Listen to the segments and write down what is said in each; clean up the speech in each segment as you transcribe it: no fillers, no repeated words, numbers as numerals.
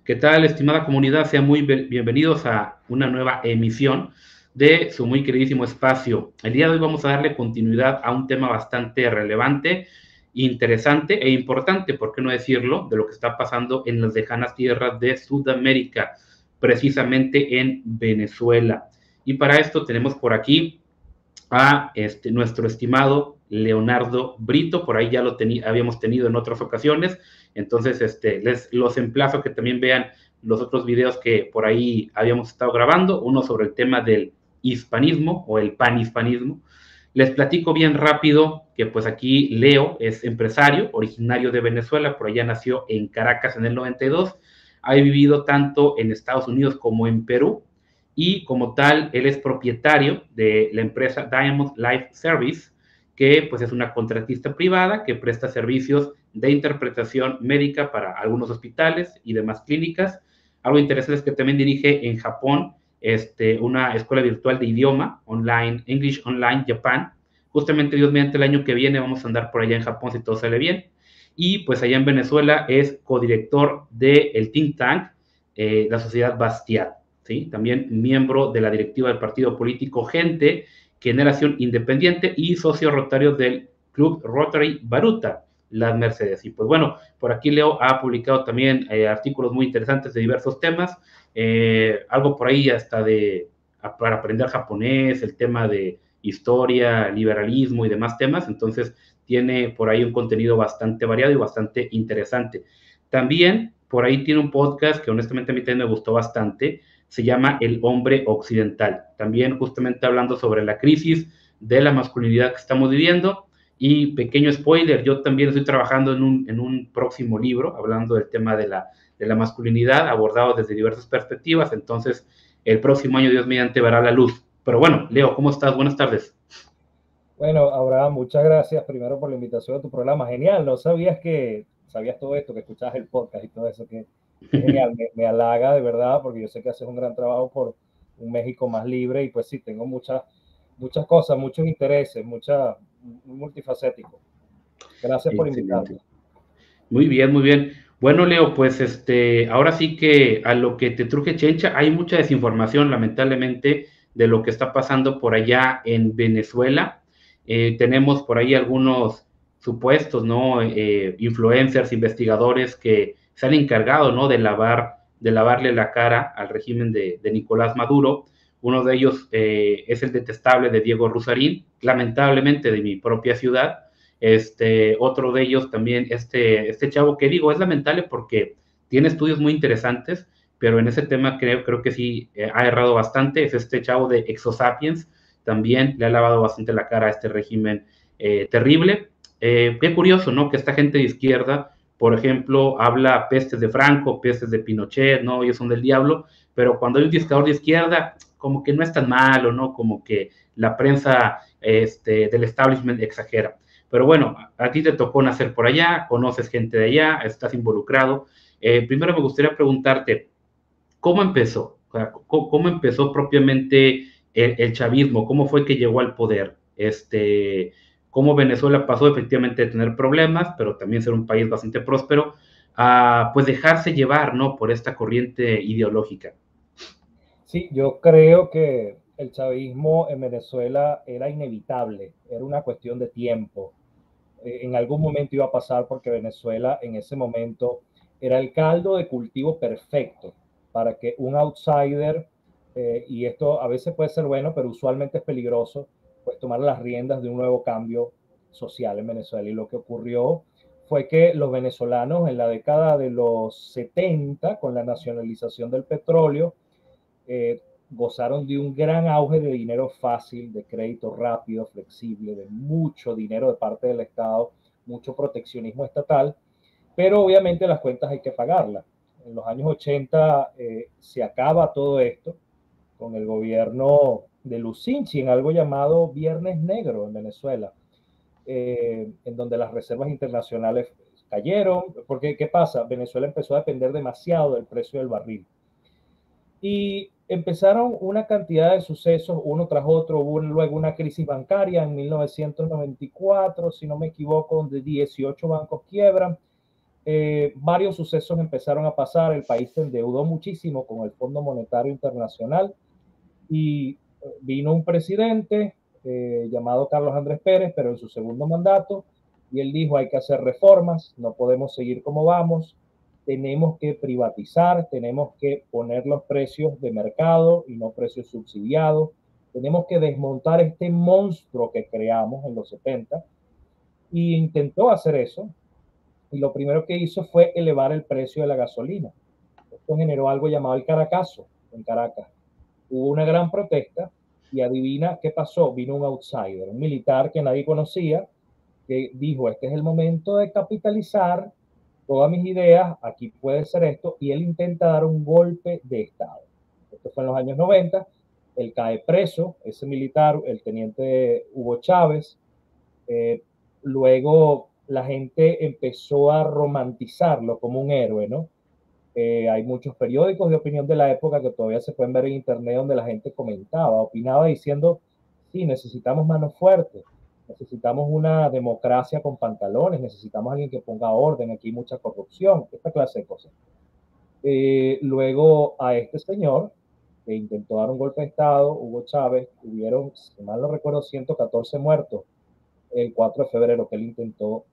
¿Qué tal, estimada comunidad? Sean muy bienvenidos a una nueva emisión de su muy queridísimo espacio. El día de hoy vamos a darle continuidad a un tema bastante relevante, interesante e importante, ¿por qué no decirlo?, de lo que está pasando en las lejanas tierras de Sudamérica, precisamente en Venezuela. Y para esto tenemos por aquí a nuestro estimado Leonardo Brito, por ahí ya lo habíamos tenido en otras ocasiones, entonces les los emplazo a que también vean los otros videos que por ahí habíamos estado grabando, uno sobre el tema del hispanismo o el panhispanismo. Les platico bien rápido que pues aquí Leo es empresario, originario de Venezuela, por allá nació en Caracas en el 92, ha vivido tanto en Estados Unidos como en Perú, y como tal, él es propietario de la empresa Diamond Life Service, que pues es una contratista privada que presta servicios de interpretación médica para algunos hospitales y demás clínicas. Algo interesante es que también dirige en Japón una escuela virtual de idioma online, English Online Japan. Justamente Dios mediante el año que viene vamos a andar por allá en Japón si todo sale bien. Y pues allá en Venezuela es codirector del think tank, la sociedad Bastiat. ¿Sí? También miembro de la directiva del partido político Gente, Generación Independiente y socio rotario del Club Rotary Baruta, Las Mercedes. Y pues bueno, por aquí Leo ha publicado también artículos muy interesantes de diversos temas, algo por ahí hasta para aprender japonés, el tema de historia, liberalismo y demás temas, entonces tiene por ahí un contenido bastante variado y bastante interesante. También por ahí tiene un podcast que honestamente a mí también me gustó bastante, se llama El Hombre Occidental, también justamente hablando sobre la crisis de la masculinidad que estamos viviendo. Y pequeño spoiler, yo también estoy trabajando en un próximo libro hablando del tema de la masculinidad, abordado desde diversas perspectivas, entonces el próximo año, Dios mediante, verá la luz. Pero bueno, Leo, ¿cómo estás? Buenas tardes. Bueno, Abraham, muchas gracias primero por la invitación a tu programa. Genial, no sabías que sabías todo esto, que escuchabas el podcast y todo eso, que genial, me halaga de verdad, porque yo sé que haces un gran trabajo por un México más libre y pues sí, tengo muchas cosas, muchos intereses, muy multifacético. Gracias por invitarme. Excelente. Muy bien, muy bien. Bueno, Leo, pues ahora sí que a lo que te truje Chencha, hay mucha desinformación, lamentablemente, de lo que está pasando por allá en Venezuela. Tenemos por ahí algunos supuestos, ¿no? Influencers, investigadores que se han encargado, ¿no? De lavarle la cara al régimen de Nicolás Maduro. Uno de ellos es el detestable de Diego Rusarín, lamentablemente de mi propia ciudad. Otro de ellos también, este chavo que digo, es lamentable porque tiene estudios muy interesantes, pero en ese tema creo que sí ha errado bastante, es este chavo de Exosapiens, también le ha lavado bastante la cara a este régimen terrible. Qué curioso, ¿no? Que esta gente de izquierda, por ejemplo, habla pestes de Franco, pestes de Pinochet, ¿no? Ellos son del diablo, pero cuando hay un dictador de izquierda, como que no es tan malo, ¿no? Como que la prensa del establishment exagera. Pero bueno, a ti te tocó nacer por allá, conoces gente de allá, estás involucrado. Primero me gustaría preguntarte, ¿cómo empezó? O sea, ¿cómo empezó propiamente el chavismo? ¿Cómo fue que llegó al poder? ¿Cómo Venezuela pasó efectivamente de tener problemas, pero también ser un país bastante próspero, a pues dejarse llevar, ¿no? Por esta corriente ideológica. Sí, yo creo que el chavismo en Venezuela era inevitable, era una cuestión de tiempo. En algún momento iba a pasar porque Venezuela en ese momento era el caldo de cultivo perfecto para que un outsider, y esto a veces puede ser bueno, pero usualmente es peligroso, pues tomar las riendas de un nuevo cambio social en Venezuela. Y lo que ocurrió fue que los venezolanos en la década de los 70, con la nacionalización del petróleo, gozaron de un gran auge de dinero fácil, de crédito rápido, flexible, de mucho dinero de parte del Estado, mucho proteccionismo estatal, pero obviamente las cuentas hay que pagarlas. En los años 80 se acaba todo esto con el gobierno de Lucinchi en algo llamado Viernes Negro en Venezuela, en donde las reservas internacionales cayeron, porque ¿qué pasa? Venezuela empezó a depender demasiado del precio del barril. Y empezaron una cantidad de sucesos uno tras otro. Hubo luego una crisis bancaria en 1994, si no me equivoco, donde 18 bancos quiebran. varios sucesos empezaron a pasar, el país se endeudó muchísimo con el Fondo Monetario Internacional y vino un presidente llamado Carlos Andrés Pérez, pero en su segundo mandato, y él dijo hay que hacer reformas, no podemos seguir como vamos, tenemos que privatizar, tenemos que poner los precios de mercado y no precios subsidiados, tenemos que desmontar este monstruo que creamos en los 70 y intentó hacer eso y lo primero que hizo fue elevar el precio de la gasolina. Esto generó algo llamado el Caracazo en Caracas. Hubo una gran protesta y adivina qué pasó, vino un outsider, un militar que nadie conocía, que dijo, este es el momento de capitalizar todas mis ideas, aquí puede ser esto, y él intenta dar un golpe de Estado. Esto fue en los años 90, él cae preso, ese militar, el teniente Hugo Chávez, luego la gente empezó a romantizarlo como un héroe, ¿no? Hay muchos periódicos de opinión de la época que todavía se pueden ver en internet donde la gente comentaba, opinaba diciendo, sí, necesitamos manos fuertes, necesitamos una democracia con pantalones, necesitamos alguien que ponga orden, aquí hay mucha corrupción, esta clase de cosas. Luego a este señor que intentó dar un golpe de Estado, Hugo Chávez, hubieron, si mal no recuerdo, 114 muertos el 4 de febrero que él intentó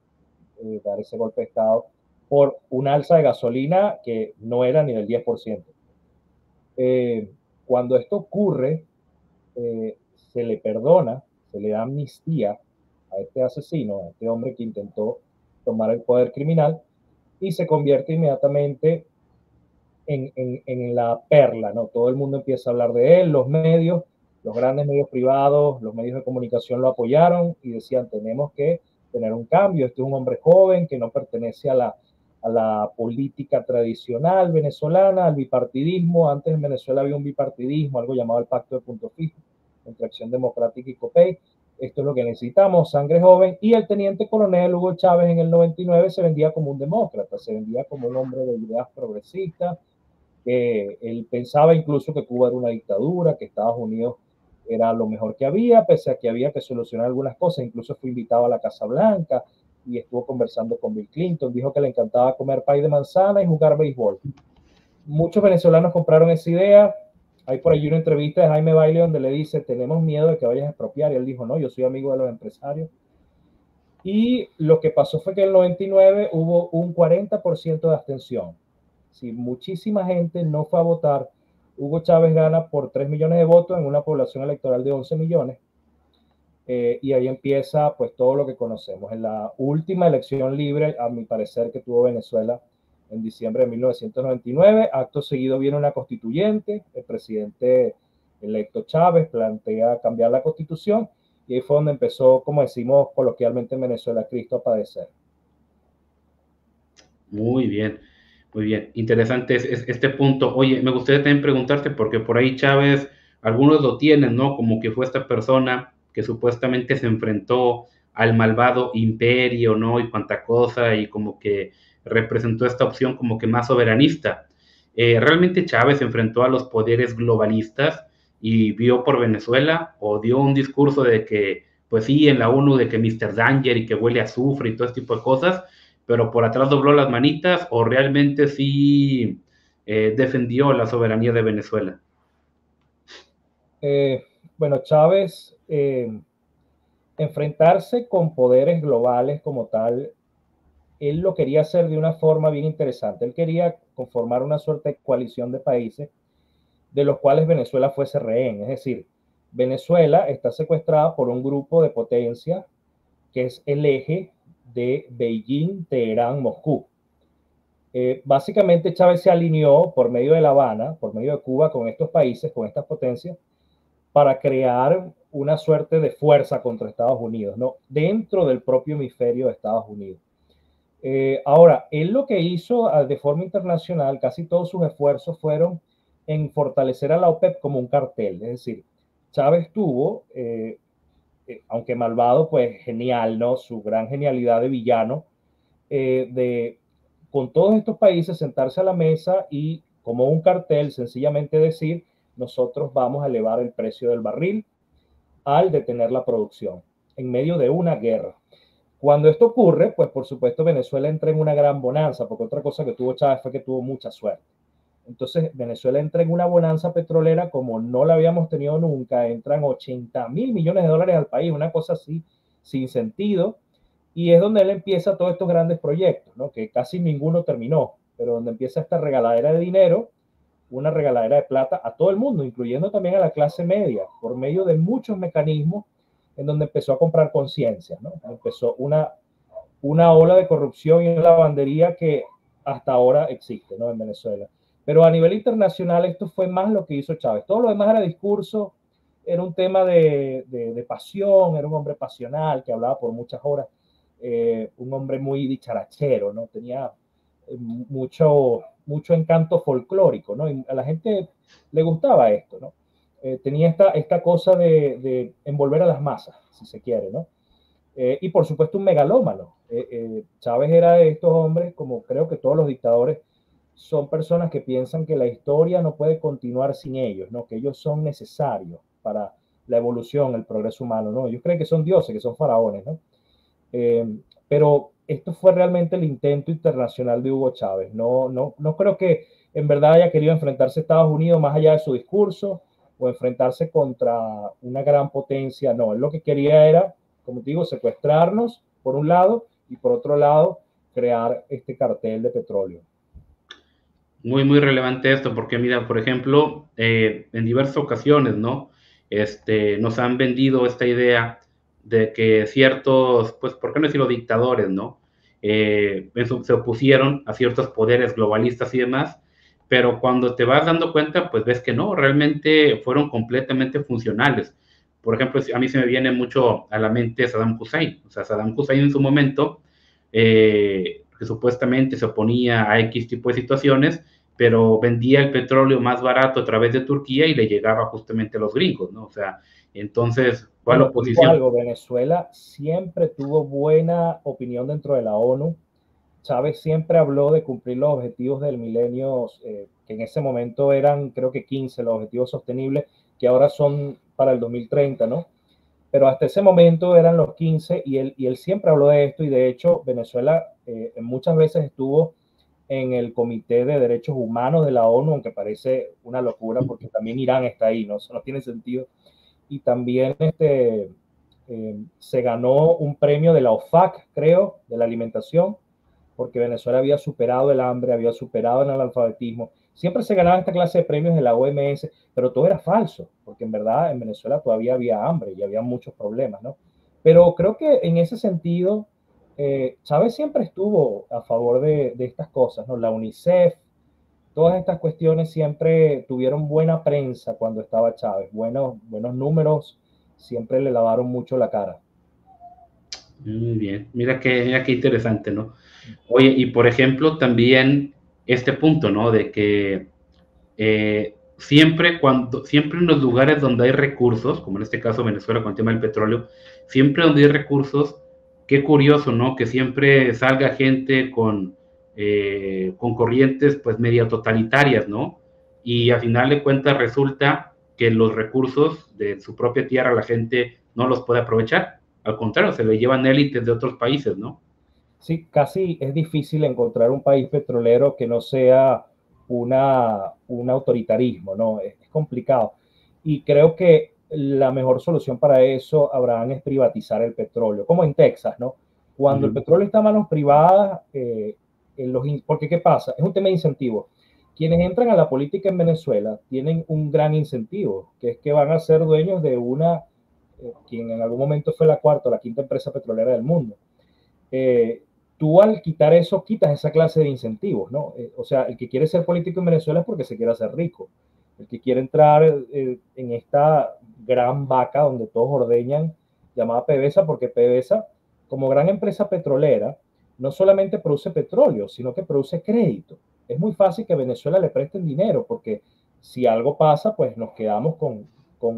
dar ese golpe de Estado por un alza de gasolina que no era ni del 10%. Cuando esto ocurre, se le perdona, se le da amnistía a este asesino, a este hombre que intentó tomar el poder criminal y se convierte inmediatamente en la perla, ¿no? Todo el mundo empieza a hablar de él, los medios, los grandes medios privados, los medios de comunicación lo apoyaron y decían, tenemos que tener un cambio, este es un hombre joven que no pertenece a la política tradicional venezolana, al bipartidismo. Antes en Venezuela había un bipartidismo, algo llamado el Pacto de Punto Fijo, entre Acción Democrática y COPEI. Esto es lo que necesitamos, sangre joven. Y el teniente coronel Hugo Chávez en el 99 se vendía como un demócrata, se vendía como un hombre de ideas progresistas, que él pensaba incluso que Cuba era una dictadura, que Estados Unidos era lo mejor que había, pese a que había que solucionar algunas cosas. Incluso fue invitado a la Casa Blanca y estuvo conversando con Bill Clinton, dijo que le encantaba comer pay de manzana y jugar béisbol. Muchos venezolanos compraron esa idea. Hay por ahí una entrevista de Jaime Bailey donde le dice, tenemos miedo de que vayas a expropiar, y él dijo, no, yo soy amigo de los empresarios. Y lo que pasó fue que en el 99 hubo un 40% de abstención. Si muchísima gente no fue a votar, Hugo Chávez gana por 3 millones de votos en una población electoral de 11 millones. Y ahí empieza pues todo lo que conocemos. En la última elección libre, a mi parecer, que tuvo Venezuela en diciembre de 1999, acto seguido viene una constituyente, el presidente electo Chávez plantea cambiar la constitución y ahí fue donde empezó, como decimos coloquialmente en Venezuela, Cristo a padecer. Muy bien, muy bien. Interesante este punto. Oye, me gustaría también preguntarte, porque por ahí Chávez, algunos lo tienen, ¿no? Como que fue esta persona que supuestamente se enfrentó al malvado imperio, ¿no? Y cuánta cosa, y como que representó esta opción como que más soberanista. ¿Realmente Chávez se enfrentó a los poderes globalistas y vio por Venezuela o dio un discurso de que, pues sí, en la ONU, de que Mr. Danger y que huele a azufre y todo este tipo de cosas, pero por atrás dobló las manitas o realmente sí defendió la soberanía de Venezuela? Bueno, Chávez, enfrentarse con poderes globales como tal, él lo quería hacer de una forma bien interesante. Él quería conformar una suerte de coalición de países de los cuales Venezuela fuese rehén. Es decir, Venezuela está secuestrada por un grupo de potencia que es el eje de Beijing, Teherán, Moscú. Básicamente Chávez se alineó por medio de La Habana, por medio de Cuba, con estos países, con estas potencias, para crear una suerte de fuerza contra Estados Unidos, ¿no? Dentro del propio hemisferio de Estados Unidos. Ahora, él lo que hizo de forma internacional, casi todos sus esfuerzos fueron en fortalecer a la OPEP como un cartel. Es decir, Chávez tuvo, aunque malvado, pues genial, ¿no? Su gran genialidad de villano, de con todos estos países sentarse a la mesa y como un cartel sencillamente decir, nosotros vamos a elevar el precio del barril al detener la producción en medio de una guerra. Cuando esto ocurre, pues por supuesto Venezuela entra en una gran bonanza, porque otra cosa que tuvo Chávez fue que tuvo mucha suerte. Entonces Venezuela entra en una bonanza petrolera como no la habíamos tenido nunca, entran 80.000 millones de dólares al país, una cosa así sin sentido, y es donde él empieza todos estos grandes proyectos, ¿no? Que casi ninguno terminó, pero donde empieza esta regaladera de dinero, una regaladera de plata a todo el mundo, incluyendo también a la clase media, por medio de muchos mecanismos en donde empezó a comprar conciencia, ¿no? Empezó una ola de corrupción y una lavandería que hasta ahora existe, ¿no? En Venezuela. Pero a nivel internacional esto fue más lo que hizo Chávez. Todo lo demás era discurso, era un tema de pasión, era un hombre pasional que hablaba por muchas horas, un hombre muy dicharachero, ¿no? Tenía mucho encanto folclórico, ¿no? Y a la gente le gustaba esto, ¿no? Tenía esta cosa de envolver a las masas, si se quiere, ¿no? Y por supuesto un megalómano. Chávez era de estos hombres, como creo que todos los dictadores, son personas que piensan que la historia no puede continuar sin ellos, ¿no? Que ellos son necesarios para la evolución, el progreso humano, ¿no? Ellos creen que son dioses, que son faraones, ¿no? Pero esto fue realmente el intento internacional de Hugo Chávez. No creo que en verdad haya querido enfrentarse a Estados Unidos más allá de su discurso o enfrentarse contra una gran potencia. No, él lo que quería era, como te digo, secuestrarnos por un lado y por otro lado crear este cartel de petróleo. Muy, muy relevante esto, porque mira, por ejemplo, en diversas ocasiones, ¿no? Nos han vendido esta idea de que ciertos, pues, ¿por qué no decirlo dictadores, ¿no? Se opusieron a ciertos poderes globalistas y demás, pero cuando te vas dando cuenta, pues ves que no, realmente fueron completamente funcionales. Por ejemplo, a mí se me viene mucho a la mente Saddam Hussein. O sea, Saddam Hussein en su momento, que supuestamente se oponía a X tipo de situaciones, pero vendía el petróleo más barato a través de Turquía y le llegaba justamente a los gringos, ¿no? O sea, entonces, ¿cuál Bueno, te digo oposición? algo, Venezuela siempre tuvo buena opinión dentro de la ONU. Chávez siempre habló de cumplir los objetivos del milenio, que en ese momento eran creo que 15 los objetivos sostenibles, que ahora son para el 2030, ¿no? Pero hasta ese momento eran los 15 y él siempre habló de esto y de hecho Venezuela muchas veces estuvo en el Comité de Derechos Humanos de la ONU, aunque parece una locura porque también Irán está ahí, ¿no? Eso no tiene sentido. Y también se ganó un premio de la OFAC, creo, de la alimentación, porque Venezuela había superado el hambre, había superado el analfabetismo. Siempre se ganaban esta clase de premios de la OMS, pero todo era falso, porque en verdad en Venezuela todavía había hambre y había muchos problemas, ¿no? Pero creo que en ese sentido, Chávez siempre estuvo a favor de estas cosas, ¿no? La UNICEF, todas estas cuestiones siempre tuvieron buena prensa cuando estaba Chávez, buenos números, siempre le lavaron mucho la cara. Muy bien, mira qué interesante, ¿no? Oye, y por ejemplo, también este punto, ¿no? De que siempre en los lugares donde hay recursos, como en este caso Venezuela con el tema del petróleo, siempre donde hay recursos, qué curioso, ¿no? Que siempre salga gente con corrientes pues medio totalitarias, ¿no? Y a final de cuentas resulta que los recursos de su propia tierra la gente no los puede aprovechar. Al contrario, se le llevan élites de otros países, ¿no? Sí, casi es difícil encontrar un país petrolero que no sea un autoritarismo, ¿no? Es complicado. Y creo que la mejor solución para eso, Abraham, es privatizar el petróleo, como en Texas, ¿no? Cuando el petróleo está en manos privadas, porque ¿qué pasa? Es un tema de incentivo. Quienes entran a la política en Venezuela tienen un gran incentivo, que es que van a ser dueños de quien en algún momento fue la cuarta o la quinta empresa petrolera del mundo. Eh, Tú al quitar eso, quitas esa clase de incentivos, ¿no? O sea, el que quiere ser político en Venezuela es porque se quiere hacer rico. El que quiere entrar en esta gran vaca donde todos ordeñan, llamada PDVSA, porque PDVSA, como gran empresa petrolera, no solamente produce petróleo, sino que produce crédito. Es muy fácil que a Venezuela le presten dinero, porque si algo pasa, pues nos quedamos con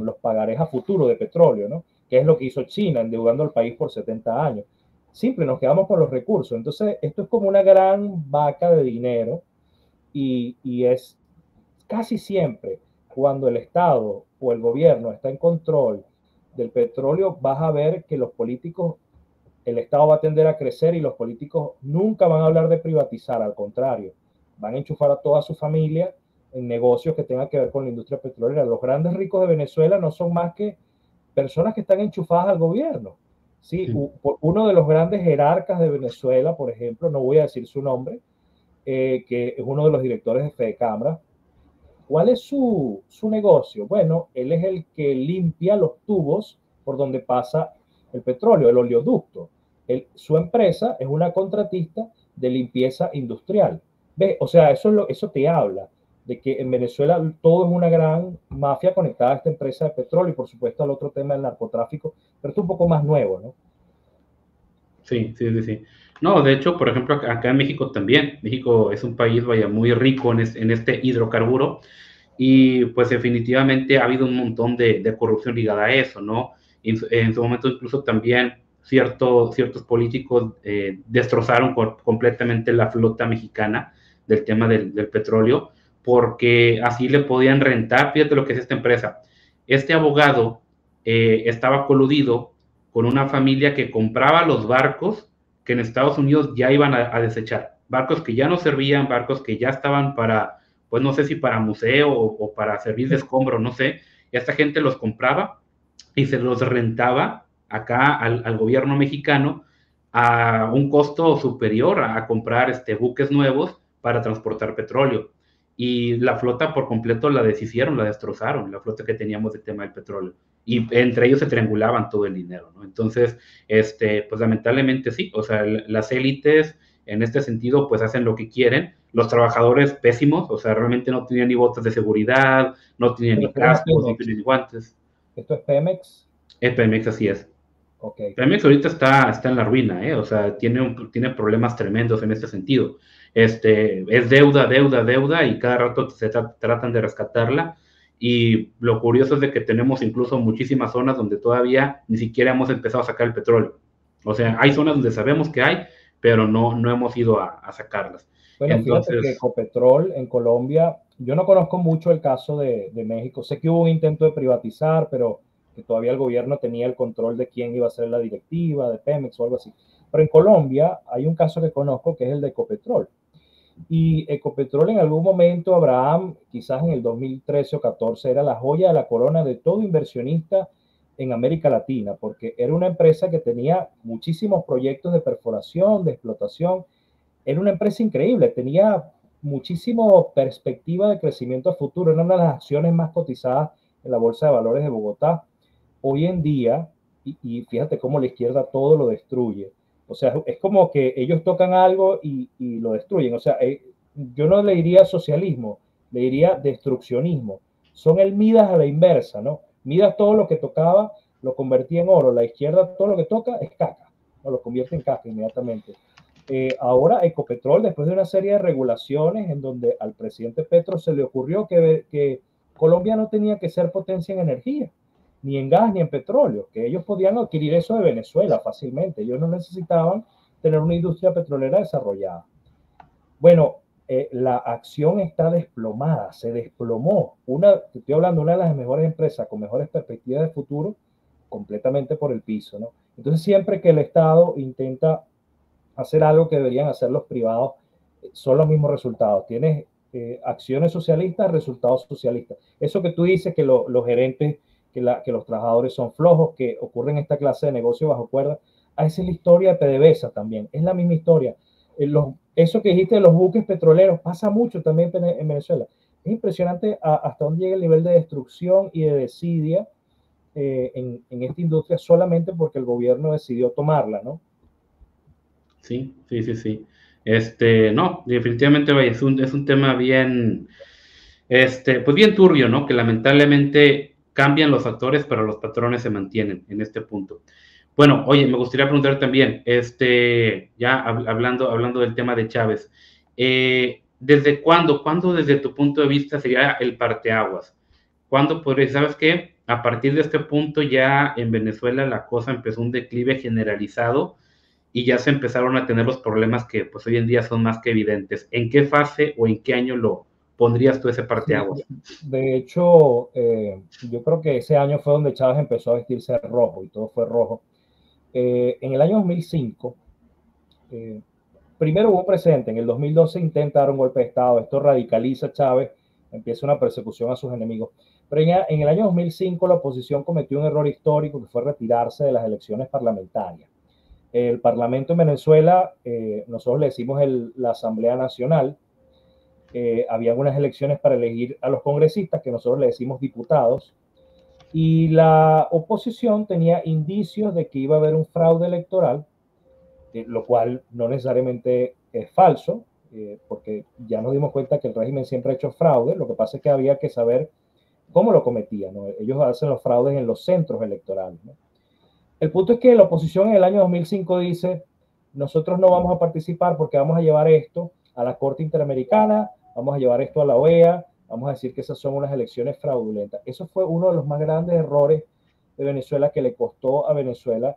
los pagarés a futuro de petróleo, ¿no? Que es lo que hizo China, endeudando al país por 70 años. Simple, nos quedamos con los recursos. Entonces, esto es como una gran vaca de dinero y es casi siempre cuando el Estado o el gobierno está en control del petróleo, vas a ver que los políticos el Estado va a tender a crecer y los políticos nunca van a hablar de privatizar, al contrario, van a enchufar a toda su familia en negocios que tengan que ver con la industria petrolera. Los grandes ricos de Venezuela no son más que personas que están enchufadas al gobierno. Sí, uno de los grandes jerarcas de Venezuela, por ejemplo, no voy a decir su nombre, que es uno de los directores de Fedecámara. ¿Cuál es su negocio? Bueno, él es el que limpia los tubos por donde pasa el petróleo, el oleoducto. Su empresa es una contratista de limpieza industrial. ¿Ves? O sea, eso te habla de que en Venezuela todo es una gran mafia conectada a esta empresa de petróleo y por supuesto al otro tema del narcotráfico, pero esto es un poco más nuevo, ¿no? Sí, sí, sí, sí. No, de hecho, por ejemplo, acá en México también. México es un país, vaya, muy rico en este hidrocarburo y pues definitivamente ha habido un montón de corrupción ligada a eso, ¿no? En su momento incluso también ciertos políticos destrozaron completamente la flota mexicana del tema del petróleo porque así le podían rentar. Fíjate lo que es esta empresa. Este abogado estaba coludido con una familia que compraba los barcos que en Estados Unidos ya iban a desechar. Barcos que ya no servían, barcos que ya estaban para, pues no sé si para museo o para servir de escombro, no sé. Y esta gente los compraba y se los rentaba acá al gobierno mexicano a un costo superior a comprar buques nuevos para transportar petróleo. Y la flota por completo la deshicieron, la destrozaron, la flota que teníamos del tema del petróleo. Y entre ellos se triangulaban todo el dinero, ¿no? Entonces, pues lamentablemente sí, o sea, las élites en este sentido, pues hacen lo que quieren. Los trabajadores pésimos, o sea, realmente no tenían ni botas de seguridad, no tenían ni cascos, ni guantes. ¿Esto es Pemex? Pemex, así es. Okay. Pemex ahorita está en la ruina, ¿eh? O sea, tiene problemas tremendos en este sentido. Es deuda, deuda, deuda, y cada rato se tratan de rescatarla. Y lo curioso es de que tenemos incluso muchísimas zonas donde todavía ni siquiera hemos empezado a sacar el petróleo. O sea, hay zonas donde sabemos que hay, pero no hemos ido a sacarlas. Bueno, Entonces, fíjate que Ecopetrol en Colombia, yo no conozco mucho el caso de México. Sé que hubo un intento de privatizar, pero que todavía el gobierno tenía el control de quién iba a ser la directiva, de Pemex o algo así. Pero en Colombia hay un caso que conozco que es el de Ecopetrol. Y Ecopetrol en algún momento, Abraham, quizás en el 2013 o 14, era la joya de la corona de todo inversionista en América Latina, porque era una empresa que tenía muchísimos proyectos de perforación, de explotación. Era una empresa increíble, tenía muchísima perspectiva de crecimiento a futuro, era una de las acciones más cotizadas en la Bolsa de Valores de Bogotá. Hoy en día, y fíjate cómo la izquierda todo lo destruye, o sea, es como que ellos tocan algo y lo destruyen, o sea, yo no le diría socialismo, le diría destruccionismo. Son el Midas a la inversa, ¿no? Midas todo lo que tocaba lo convertía en oro, la izquierda todo lo que toca es caca, o lo convierte en caca inmediatamente. Ahora Ecopetrol, después de una serie de regulaciones en donde al presidente Petro se le ocurrió que Colombia no tenía que ser potencia en energía, ni en gas, ni en petróleo, que ellos podían adquirir eso de Venezuela fácilmente, ellos no necesitaban tener una industria petrolera desarrollada. Bueno, la acción está desplomada, se desplomó. Te estoy hablando, una de las mejores empresas con mejores perspectivas de futuro, completamente por el piso, ¿no? Entonces, siempre que el Estado intenta hacer algo que deberían hacer los privados, son los mismos resultados. Tienes acciones socialistas, resultados socialistas. Eso que tú dices que los gerentes, que los trabajadores son flojos, que ocurren esta clase de negocio bajo cuerda, esa es la historia de PDVSA también, es la misma historia. Eso que dijiste de los buques petroleros pasa mucho también en Venezuela. Es impresionante hasta dónde llega el nivel de destrucción y de desidia en esta industria solamente porque el gobierno decidió tomarla, ¿no? Sí, sí, sí, sí. No, definitivamente vaya, es un tema bien, pues bien turbio, ¿no? Que lamentablemente cambian los actores, pero los patrones se mantienen en este punto. Bueno, oye, me gustaría preguntar también, ya hablando del tema de Chávez, ¿desde cuándo desde tu punto de vista sería el parteaguas? ¿Cuándo podría, sabes qué? A partir de este punto ya en Venezuela la cosa empezó un declive generalizado y ya se empezaron a tener los problemas que pues hoy en día son más que evidentes. ¿En qué fase o en qué año lo pondrías tú ese parteaguas? De hecho, yo creo que ese año fue donde Chávez empezó a vestirse rojo y todo fue rojo. En el año 2005, primero hubo un precedente, en el 2012 intenta dar un golpe de Estado, esto radicaliza a Chávez, empieza una persecución a sus enemigos. Pero en el año 2005 la oposición cometió un error histórico que fue retirarse de las elecciones parlamentarias. El Parlamento en Venezuela, nosotros le decimos la Asamblea Nacional, había unas elecciones para elegir a los congresistas, que nosotros le decimos diputados, y la oposición tenía indicios de que iba a haber un fraude electoral, lo cual no necesariamente es falso, porque ya nos dimos cuenta que el régimen siempre ha hecho fraude, lo que pasa es que había que saber cómo lo cometían, ¿no? Ellos hacen los fraudes en los centros electorales, ¿no? El punto es que la oposición en el año 2005 dice, nosotros no vamos a participar porque vamos a llevar esto a la Corte Interamericana, vamos a llevar esto a la OEA, vamos a decir que esas son unas elecciones fraudulentas. Eso fue uno de los más grandes errores de Venezuela, que le costó a Venezuela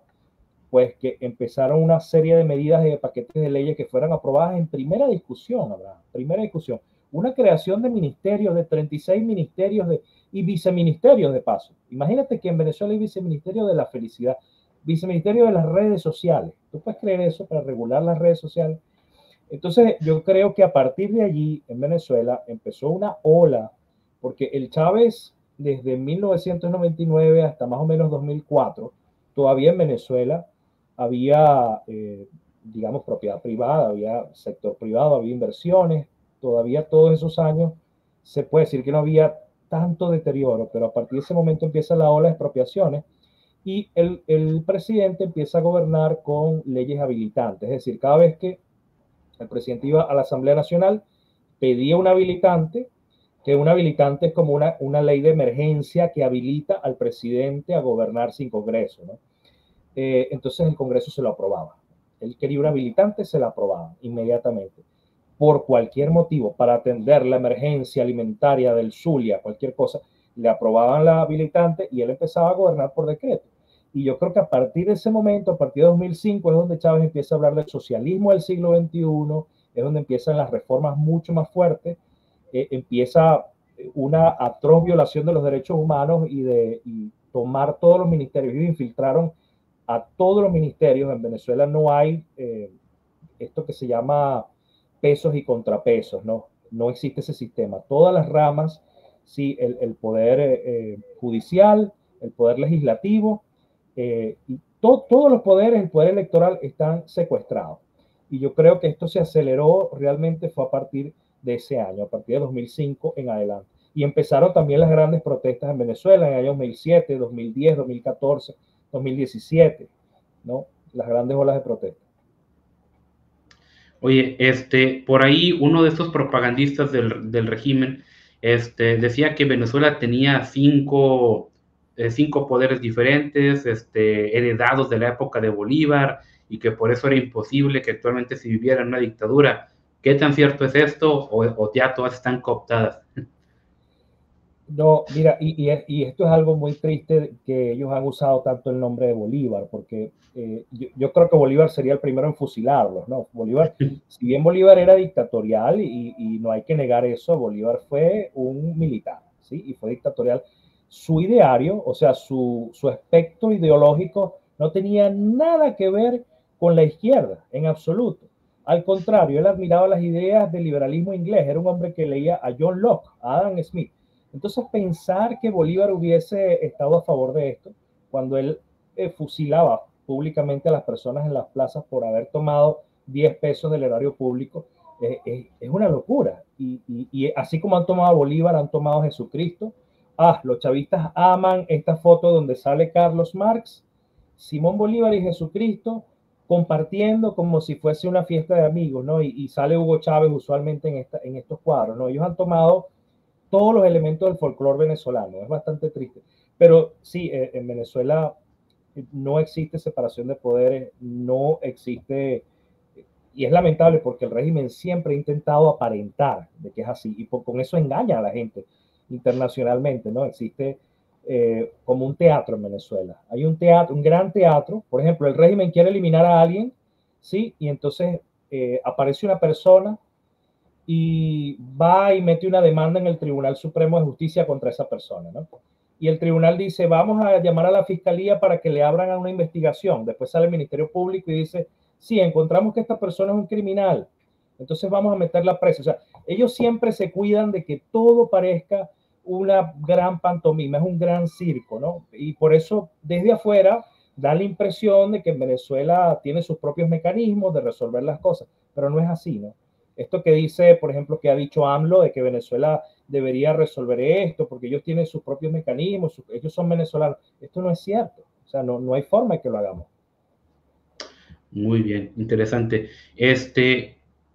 pues que empezaron una serie de medidas y de paquetes de leyes que fueran aprobadas en primera discusión, Abraham, primera discusión. Una creación de ministerios, de 36 ministerios y viceministerios de paso. Imagínate que en Venezuela hay viceministerio de la felicidad, viceministerio de las redes sociales. ¿Tú puedes creer eso para regular las redes sociales? Entonces yo creo que a partir de allí en Venezuela empezó una ola, porque el Chávez desde 1999 hasta más o menos 2004, todavía en Venezuela había, digamos, propiedad privada, había sector privado, había inversiones, todavía todos esos años se puede decir que no había tanto deterioro, pero a partir de ese momento empieza la ola de expropiaciones y el presidente empieza a gobernar con leyes habilitantes, es decir, cada vez que el presidente iba a la Asamblea Nacional, pedía un habilitante, que un habilitante es como una ley de emergencia que habilita al presidente a gobernar sin Congreso, ¿no? Entonces el Congreso se lo aprobaba. Él quería un habilitante, se lo aprobaba inmediatamente. Por cualquier motivo, para atender la emergencia alimentaria del Zulia, cualquier cosa, le aprobaban la habilitante y él empezaba a gobernar por decreto. Y yo creo que a partir de ese momento, a partir de 2005, es donde Chávez empieza a hablar del socialismo del siglo XXI, es donde empiezan las reformas mucho más fuertes, empieza una atroz violación de los derechos humanos y tomar todos los ministerios. Ellos infiltraron a todos los ministerios. En Venezuela no hay esto que se llama pesos y contrapesos, ¿no? No existe ese sistema. Todas las ramas, sí, el poder judicial, el poder legislativo, y todos los poderes, el poder electoral están secuestrados. Y yo creo que esto se aceleró realmente fue a partir de ese año, a partir de 2005 en adelante. Y empezaron también las grandes protestas en Venezuela en el año 2007, 2010, 2014, 2017, ¿no? Las grandes olas de protesta. Oye, por ahí uno de estos propagandistas del régimen, decía que Venezuela tenía cinco poderes diferentes, heredados de la época de Bolívar, y que por eso era imposible que actualmente se viviera en una dictadura. ¿Qué tan cierto es esto? ¿O ya todas están cooptadas? No, mira, y esto es algo muy triste que ellos han usado tanto el nombre de Bolívar, porque yo creo que Bolívar sería el primero en fusilarlos, ¿no? Bolívar, si bien Bolívar era dictatorial y no hay que negar eso, Bolívar fue un militar, ¿sí? Y fue dictatorial. Su ideario, o sea, su aspecto ideológico no tenía nada que ver con la izquierda, en absoluto. Al contrario, él admiraba las ideas del liberalismo inglés, era un hombre que leía a John Locke, a Adam Smith. Entonces, pensar que Bolívar hubiese estado a favor de esto, cuando él fusilaba públicamente a las personas en las plazas por haber tomado 10 pesos del erario público, es una locura. Y así como han tomado a Bolívar, han tomado a Jesucristo. Los chavistas aman esta foto donde sale Carlos Marx, Simón Bolívar y Jesucristo compartiendo como si fuese una fiesta de amigos, ¿no? Y sale Hugo Chávez usualmente en estos cuadros, ¿no? Ellos han tomado todos los elementos del folclore venezolano. Es bastante triste. Pero sí, en Venezuela no existe separación de poderes, no existe, y es lamentable porque el régimen siempre ha intentado aparentar de que es así, y con eso engaña a la gente internacionalmente, ¿no? Existe como un teatro en Venezuela. Hay un teatro, un gran teatro, por ejemplo, el régimen quiere eliminar a alguien, ¿sí? Y entonces aparece una persona y va y mete una demanda en el Tribunal Supremo de Justicia contra esa persona, ¿no? y el tribunal dice, vamos a llamar a la fiscalía para que le abran a una investigación. Después sale el Ministerio Público y dice, sí, encontramos que esta persona es un criminal, entonces vamos a meterla presa. O sea, ellos siempre se cuidan de que todo parezca una gran pantomima, es un gran circo, ¿no? Y por eso, desde afuera, da la impresión de que en Venezuela tiene sus propios mecanismos de resolver las cosas, pero no es así, ¿no? Esto que dice, por ejemplo, que ha dicho AMLO de que Venezuela debería resolver esto porque ellos tienen sus propios mecanismos, ellos son venezolanos, esto no es cierto, o sea, no hay forma de que lo hagamos. Muy bien, interesante.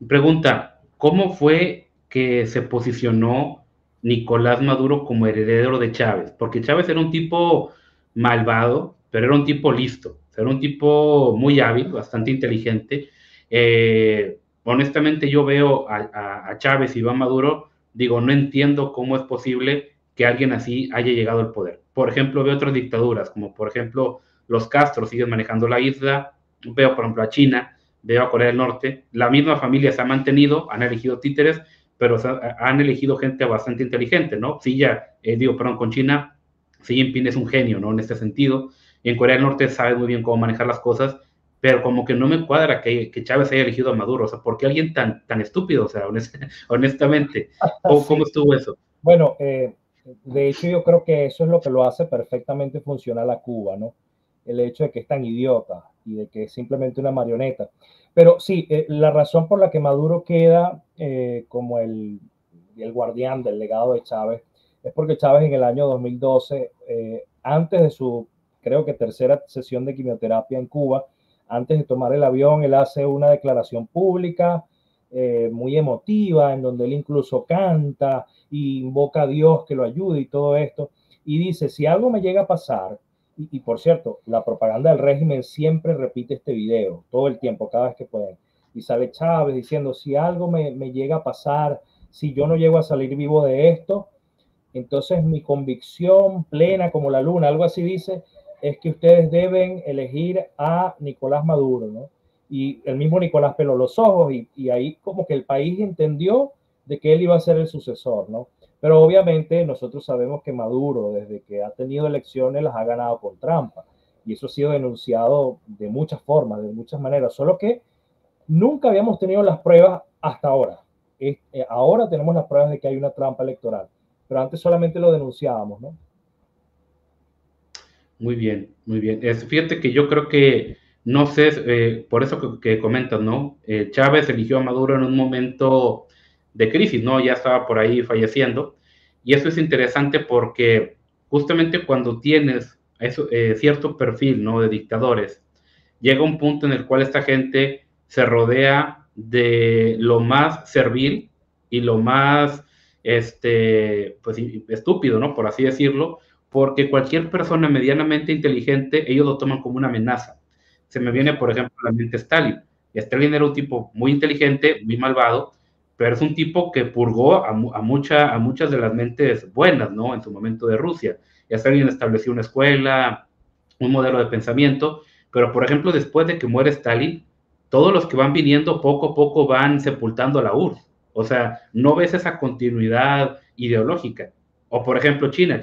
Pregunta, ¿cómo fue que se posicionó Nicolás Maduro como heredero de Chávez? Porque Chávez era un tipo malvado, pero era un tipo listo, era un tipo muy hábil, bastante inteligente. Honestamente, yo veo a Chávez y a Maduro, digo, no entiendo cómo es posible que alguien así haya llegado al poder. Por ejemplo, veo otras dictaduras, como por ejemplo los Castro siguen manejando la isla. Veo, por ejemplo, a China, veo a Corea del Norte, la misma familia se ha mantenido, han elegido títeres, pero han elegido gente bastante inteligente, ¿no? Sí, ya, perdón, con China, Xi Jinping es un genio, ¿no? En este sentido. En Corea del Norte sabe muy bien cómo manejar las cosas, pero como que no me cuadra que Chávez haya elegido a Maduro, o sea, ¿por qué alguien tan estúpido? O sea, honestamente, ¿cómo Sí. estuvo eso? Bueno, de hecho yo creo que eso es lo que lo hace perfectamente funcional a Cuba, ¿no? El hecho de que es tan idiota y de que es simplemente una marioneta. Pero sí, la razón por la que Maduro queda como el guardián del legado de Chávez es porque Chávez en el año 2012, antes de su, creo que tercera sesión de quimioterapia en Cuba, antes de tomar el avión, él hace una declaración pública muy emotiva, en donde él incluso canta y invoca a Dios que lo ayude y todo esto. Y dice, si algo me llega a pasar, y por cierto, la propaganda del régimen siempre repite este video, todo el tiempo, cada vez que pueden. Y sale Chávez diciendo, si algo me llega a pasar, si yo no llego a salir vivo de esto, entonces mi convicción plena como la luna, algo así dice, es que ustedes deben elegir a Nicolás Maduro, ¿no? Y el mismo Nicolás peló los ojos y ahí como que el país entendió de que él iba a ser el sucesor, ¿no? Pero obviamente nosotros sabemos que Maduro, desde que ha tenido elecciones, las ha ganado con trampa. Y eso ha sido denunciado de muchas formas, de muchas maneras, solo que nunca habíamos tenido las pruebas hasta ahora. Ahora tenemos las pruebas de que hay una trampa electoral, pero antes solamente lo denunciábamos, ¿no? Muy bien, muy bien. Fíjate que yo creo que, no sé, por eso que comentas, ¿no? Chávez eligió a Maduro en un momento de crisis, ¿no? Ya estaba por ahí falleciendo. Y eso es interesante porque justamente cuando tienes eso, cierto perfil, ¿no? De dictadores, llega un punto en el cual esta gente se rodea de lo más servil y lo más, pues, estúpido, ¿no? Por así decirlo, porque cualquier persona medianamente inteligente, ellos lo toman como una amenaza. Se me viene, por ejemplo, a la mente Stalin. Stalin era un tipo muy inteligente, muy malvado, pero es un tipo que purgó a muchas de las mentes buenas, ¿no? En su momento de Rusia. Y Stalin estableció una escuela, un modelo de pensamiento, pero por ejemplo, después de que muere Stalin, todos los que van viniendo poco a poco van sepultando a la URSS. O sea, no ves esa continuidad ideológica. O por ejemplo China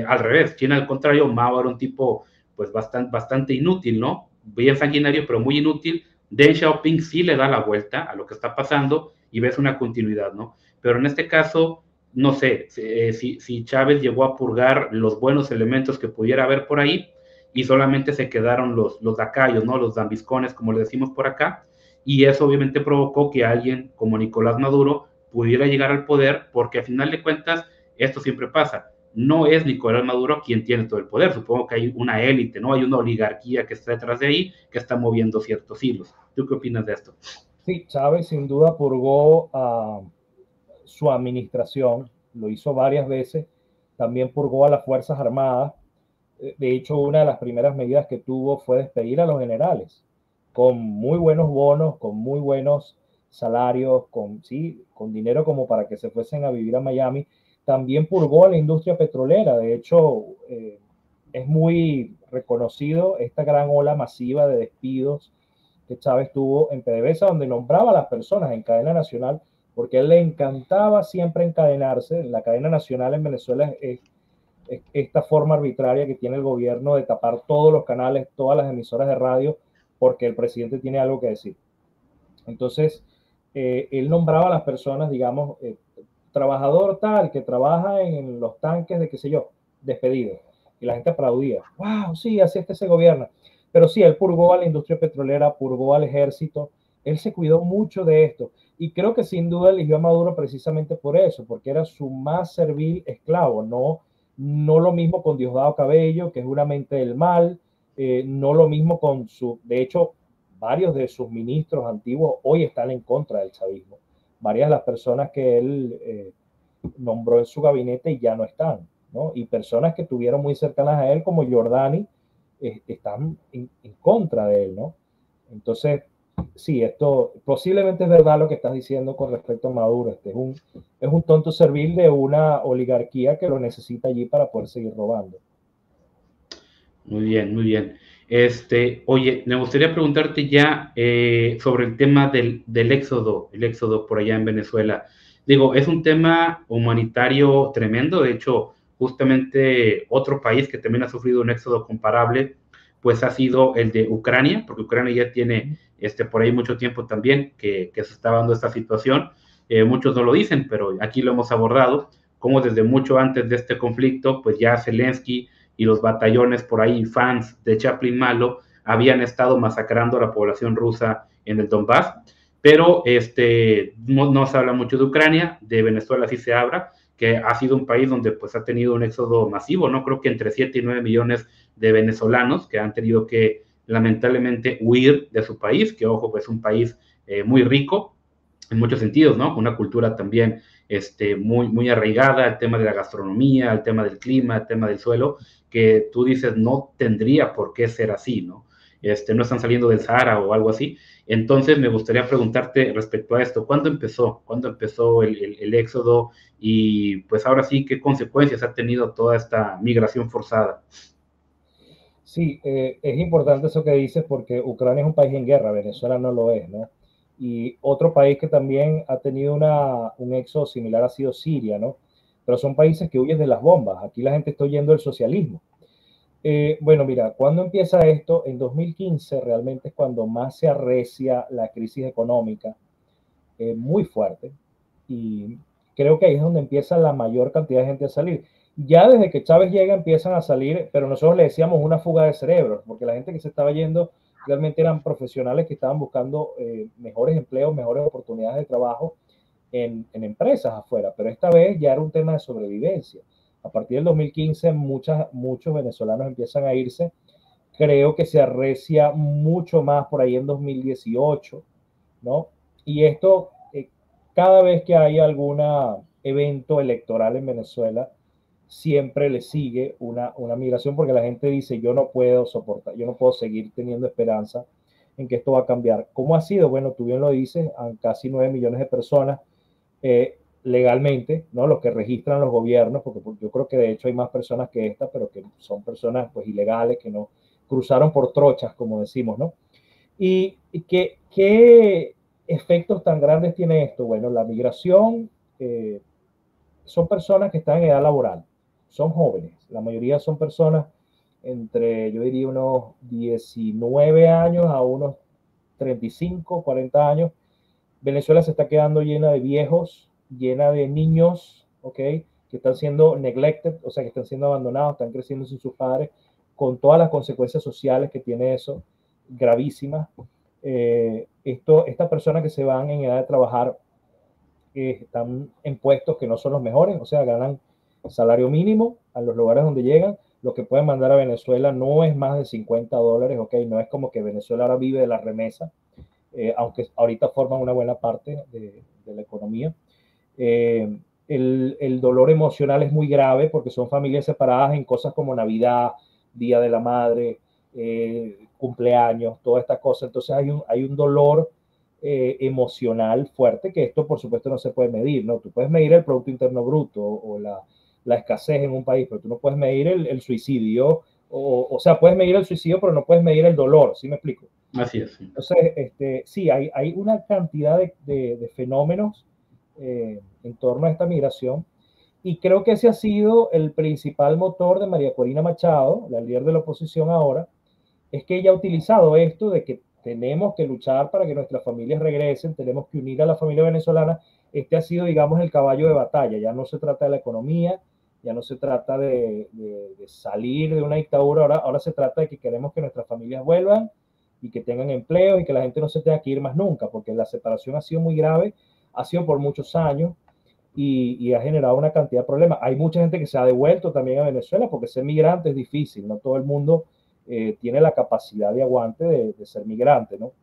al revés, China al contrario, Mao era un tipo pues bastante inútil, ¿no? Bien sanguinario, pero muy inútil. Deng Xiaoping sí le da la vuelta a lo que está pasando y ves una continuidad, ¿no? Pero en este caso, no sé, si Chávez llegó a purgar los buenos elementos que pudiera haber por ahí y solamente se quedaron los lacayos, ¿no? Los dambiscones, como le decimos por acá, y eso obviamente provocó que alguien como Nicolás Maduro pudiera llegar al poder, porque al final de cuentas esto siempre pasa. No es Nicolás Maduro quien tiene todo el poder. Supongo que hay una élite, ¿no? Hay una oligarquía que está detrás de ahí, que está moviendo ciertos hilos. ¿Tú qué opinas de esto? Sí, Chávez sin duda purgó su administración, lo hizo varias veces, también purgó a las Fuerzas Armadas. De hecho, una de las primeras medidas que tuvo fue despedir a los generales, con muy buenos bonos, con muy buenos salarios, con dinero como para que se fuesen a vivir a Miami. También purgó a la industria petrolera. De hecho, es muy reconocido esta gran ola masiva de despidos que Chávez tuvo en PDVSA, donde nombraba a las personas en cadena nacional, porque a él le encantaba siempre encadenarse. La cadena nacional en Venezuela es esta forma arbitraria que tiene el gobierno de tapar todos los canales, todas las emisoras de radio, porque el presidente tiene algo que decir. Entonces, él nombraba a las personas, digamos, trabajador tal, que trabaja en los tanques de qué sé yo, despedido. Y la gente aplaudía. ¡Wow! Sí, así es que se gobierna. Pero sí, él purgó a la industria petrolera, purgó al ejército. Él se cuidó mucho de esto. Y creo que sin duda eligió a Maduro precisamente por eso, porque era su más servil esclavo. No lo mismo con Diosdado Cabello, que es una mente del mal. No lo mismo con su... De hecho, varios de sus ministros antiguos hoy están en contra del chavismo. Varias de las personas que él nombró en su gabinete ya no están, ¿no? Y personas que tuvieron muy cercanas a él, como Giordani, están en contra de él, ¿no? Entonces, sí, esto posiblemente es verdad lo que estás diciendo con respecto a Maduro. Es un tonto servil de una oligarquía que lo necesita allí para poder seguir robando. Muy bien, muy bien. Oye, me gustaría preguntarte ya sobre el tema del éxodo, el éxodo por allá en Venezuela. Digo, es un tema humanitario tremendo. De hecho, justamente otro país que también ha sufrido un éxodo comparable, pues ha sido el de Ucrania, porque Ucrania ya tiene por ahí mucho tiempo también que se está dando esta situación. Muchos no lo dicen, pero aquí lo hemos abordado, como desde mucho antes de este conflicto, pues ya Zelensky y los batallones por ahí, fans de Chaplin Malo, habían estado masacrando a la población rusa en el Donbass. Pero no se habla mucho de Ucrania, de Venezuela sí se habla, que ha sido un país donde pues ha tenido un éxodo masivo, ¿no? Creo que entre 7 y 9 millones de venezolanos que han tenido que lamentablemente huir de su país, que ojo, pues es un país muy rico en muchos sentidos, ¿no? Una cultura también muy arraigada, el tema de la gastronomía, el tema del clima, el tema del suelo, que tú dices no tendría por qué ser así, ¿no? No están saliendo del Sahara o algo así. Entonces me gustaría preguntarte respecto a esto, ¿cuándo empezó? ¿Cuándo empezó el éxodo? Y pues ahora sí, ¿qué consecuencias ha tenido toda esta migración forzada? Sí, es importante eso que dices porque Ucrania es un país en guerra, Venezuela no lo es, ¿no? Y otro país que también ha tenido un éxodo similar ha sido Siria, ¿no? Pero son países que huyen de las bombas. Aquí la gente está huyendo del socialismo. Bueno, mira, ¿cuándo empieza esto? En 2015 realmente es cuando más se arrecia la crisis económica, muy fuerte. Y creo que ahí es donde empieza la mayor cantidad de gente a salir. Ya desde que Chávez llega empiezan a salir, pero nosotros le decíamos una fuga de cerebros, porque la gente que se estaba yendo realmente eran profesionales que estaban buscando mejores empleos, mejores oportunidades de trabajo en empresas afuera, pero esta vez ya era un tema de sobrevivencia. A partir del 2015 muchos venezolanos empiezan a irse. Creo que se arrecia mucho más por ahí en 2018, ¿no? Y esto, cada vez que hay algún evento electoral en Venezuela, siempre le sigue una migración porque la gente dice, yo no puedo soportar, yo no puedo seguir teniendo esperanza en que esto va a cambiar. ¿Cómo ha sido? Bueno, tú bien lo dices, han casi 9 millones de personas legalmente, ¿no? Los que registran los gobiernos, porque yo creo que de hecho hay más personas que esta, pero que son personas pues ilegales, que no cruzaron por trochas, como decimos, ¿no? ¿Y qué efectos tan grandes tiene esto? Bueno, la migración son personas que están en edad laboral, son jóvenes, la mayoría son personas entre, yo diría, unos 19 años a unos 35, 40 años. Venezuela se está quedando llena de viejos, llena de niños, ¿ok? Que están siendo neglected, o sea, que están siendo abandonados, están creciendo sin sus padres, con todas las consecuencias sociales que tiene eso, gravísimas. Estas personas que se van en edad de trabajar están en puestos que no son los mejores, o sea, ganan salario mínimo a los lugares donde llegan. Lo que pueden mandar a Venezuela no es más de $50, ok, no es como que Venezuela ahora vive de la remesa, aunque ahorita forman una buena parte de la economía. El dolor emocional es muy grave porque son familias separadas en cosas como Navidad, Día de la Madre, cumpleaños, todas estas cosas. Entonces hay un dolor emocional fuerte que esto por supuesto no se puede medir, ¿no? Tú puedes medir el Producto Interno Bruto o la escasez en un país, pero tú no puedes medir el suicidio, o sea, puedes medir el suicidio, pero no puedes medir el dolor, ¿sí me explico? Así es. Sí. Entonces, sí, hay una cantidad de fenómenos en torno a esta migración Y creo que ese ha sido el principal motor de María Corina Machado, la líder de la oposición ahora, es que ella ha utilizado esto de que tenemos que luchar para que nuestras familias regresen, tenemos que unir a la familia venezolana. Este ha sido, digamos, el caballo de batalla. Ya no se trata de la economía, ya no se trata de salir de una dictadura, ahora se trata de que queremos que nuestras familias vuelvan y que tengan empleo y que la gente no se tenga que ir más nunca, porque la separación ha sido muy grave, ha sido por muchos años y ha generado una cantidad de problemas. Hay mucha gente que se ha devuelto también a Venezuela porque ser migrante es difícil, no todo el mundo tiene la capacidad de aguante de ser migrante, ¿no?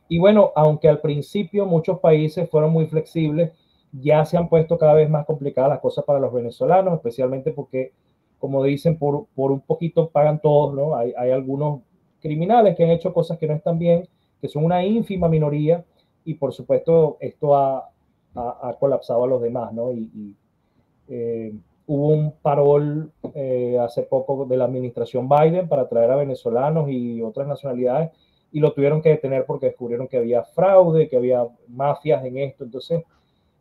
Y bueno, aunque al principio muchos países fueron muy flexibles, ya se han puesto cada vez más complicadas las cosas para los venezolanos, especialmente porque, como dicen, por un poquito pagan todos, ¿no? Hay algunos criminales que han hecho cosas que no están bien, que son una ínfima minoría, y por supuesto esto ha colapsado a los demás, ¿no? Hubo un parol hace poco de la administración Biden para traer a venezolanos y otras nacionalidades y lo tuvieron que detener porque descubrieron que había fraude, que había mafias en esto. Entonces,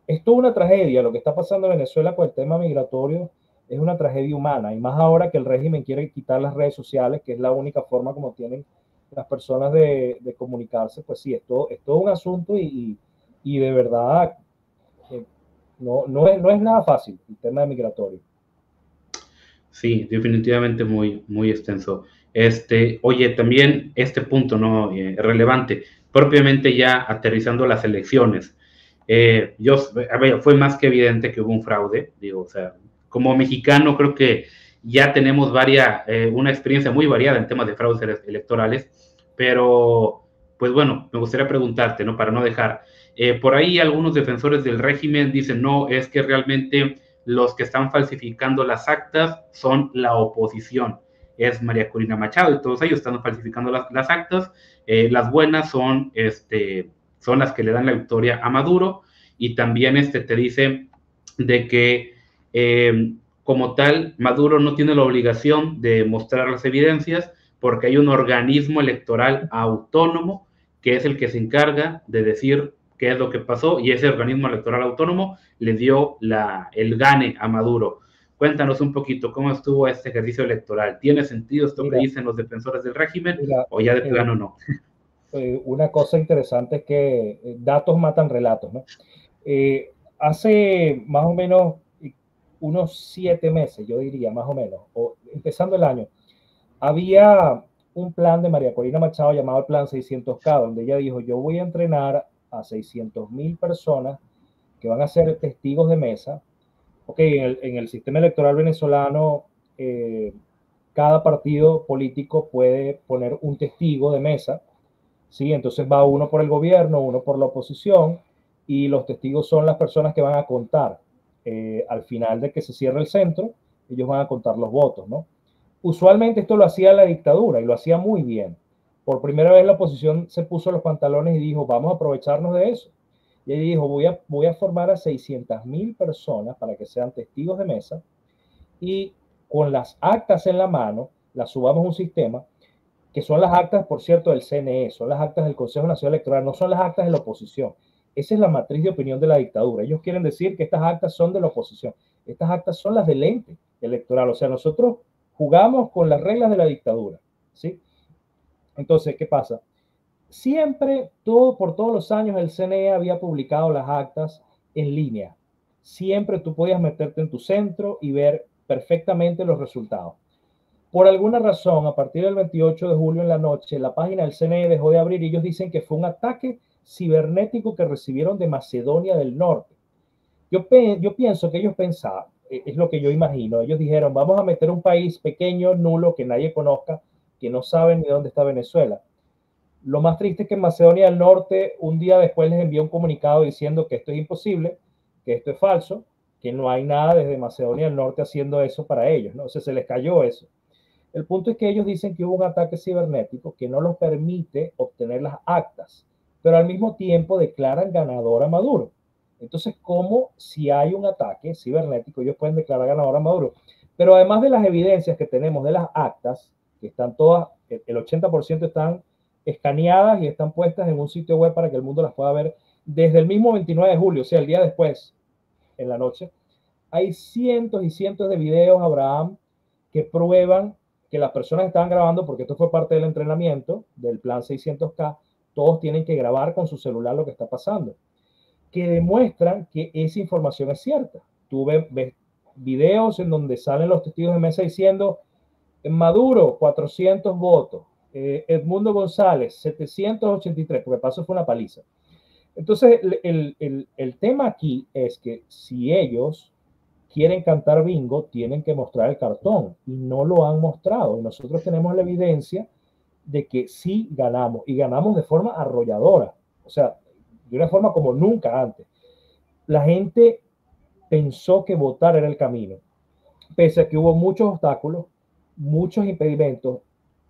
es toda una tragedia. Lo que está pasando en Venezuela con el tema migratorio es una tragedia humana y más ahora que el régimen quiere quitar las redes sociales, que es la única forma como tienen las personas de comunicarse. Pues sí, es todo un asunto y de verdad no es nada fácil el tema migratorio. Sí, definitivamente muy, muy extenso. Oye, también este punto, ¿no? Relevante, propiamente ya aterrizando las elecciones. A ver, fue más que evidente que hubo un fraude, digo, o sea, como mexicano creo que ya tenemos una experiencia muy variada en temas de fraudes electorales, pero, pues bueno, me gustaría preguntarte, ¿no? Para no dejar, por ahí algunos defensores del régimen dicen, no, es que realmente los que están falsificando las actas son la oposición. Es María Corina Machado y todos ellos están falsificando las actas. Las buenas son las que le dan la victoria a Maduro y también te dice de que como tal Maduro no tiene la obligación de mostrar las evidencias porque hay un organismo electoral autónomo que es el que se encarga de decir qué es lo que pasó y ese organismo electoral autónomo le dio el gane a Maduro. Cuéntanos un poquito cómo estuvo este ejercicio electoral. ¿Tiene sentido esto que dicen los defensores del régimen o ya de plano no? Una cosa interesante es que datos matan relatos, ¿no? Hace más o menos unos 7 meses, yo diría, más o menos, o empezando el año, había un plan de María Corina Machado llamado el Plan 600K, donde ella dijo, yo voy a entrenar a 600,000 personas que van a ser testigos de mesa. Ok, en el sistema electoral venezolano, cada partido político puede poner un testigo de mesa, ¿sí? Entonces va uno por el gobierno, uno por la oposición, y los testigos son las personas que van a contar. Al final de que se cierre el centro, ellos van a contar los votos, ¿no? Usualmente esto lo hacía la dictadura y lo hacía muy bien. Por primera vez la oposición se puso los pantalones y dijo, vamos a aprovecharnos de eso. Y ahí dijo, voy a formar a 600,000 personas para que sean testigos de mesa y con las actas en la mano, las subamos a un sistema que son las actas, por cierto, del CNE, son las actas del Consejo Nacional Electoral, no son las actas de la oposición. Esa es la matriz de opinión de la dictadura. Ellos quieren decir que estas actas son de la oposición. Estas actas son las del ente electoral. O sea, nosotros jugamos con las reglas de la dictadura, ¿sí? Entonces, ¿qué pasa? Siempre, por todos los años, el CNE había publicado las actas en línea. Siempre tú podías meterte en tu centro y ver perfectamente los resultados. Por alguna razón, a partir del 28 de julio en la noche, la página del CNE dejó de abrir y ellos dicen que fue un ataque cibernético que recibieron de Macedonia del Norte. Yo pienso que ellos pensaban, es lo que yo imagino, ellos dijeron, vamos a meter un país pequeño, nulo, que nadie conozca, que no saben ni dónde está Venezuela. Lo más triste es que Macedonia del Norte un día después les envió un comunicado diciendo que esto es imposible, que esto es falso, que no hay nada desde Macedonia del Norte haciendo eso para ellos, ¿no? O sea, se les cayó eso. El punto es que ellos dicen que hubo un ataque cibernético que no los permite obtener las actas, pero al mismo tiempo declaran ganador a Maduro. Entonces, ¿cómo si hay un ataque cibernético, ellos pueden declarar ganador a Maduro? Pero además de las evidencias que tenemos de las actas, que están todas, el 80% están escaneadas y están puestas en un sitio web para que el mundo las pueda ver desde el mismo 29 de julio, o sea, el día después, en la noche. Hay cientos y cientos de videos, Abraham, que prueban que las personas que estaban grabando, porque esto fue parte del entrenamiento del plan 600K, todos tienen que grabar con su celular lo que está pasando, que demuestran que esa información es cierta. Tú ves videos en donde salen los testigos de mesa diciendo, Maduro, 400 votos, Edmundo González, 783, porque paso fue una paliza. Entonces, el tema aquí es que si ellos quieren cantar bingo, tienen que mostrar el cartón y no lo han mostrado. Y nosotros tenemos la evidencia de que sí ganamos y ganamos de forma arrolladora, o sea, de una forma como nunca antes. La gente pensó que votar era el camino, pese a que hubo muchos obstáculos, muchos impedimentos.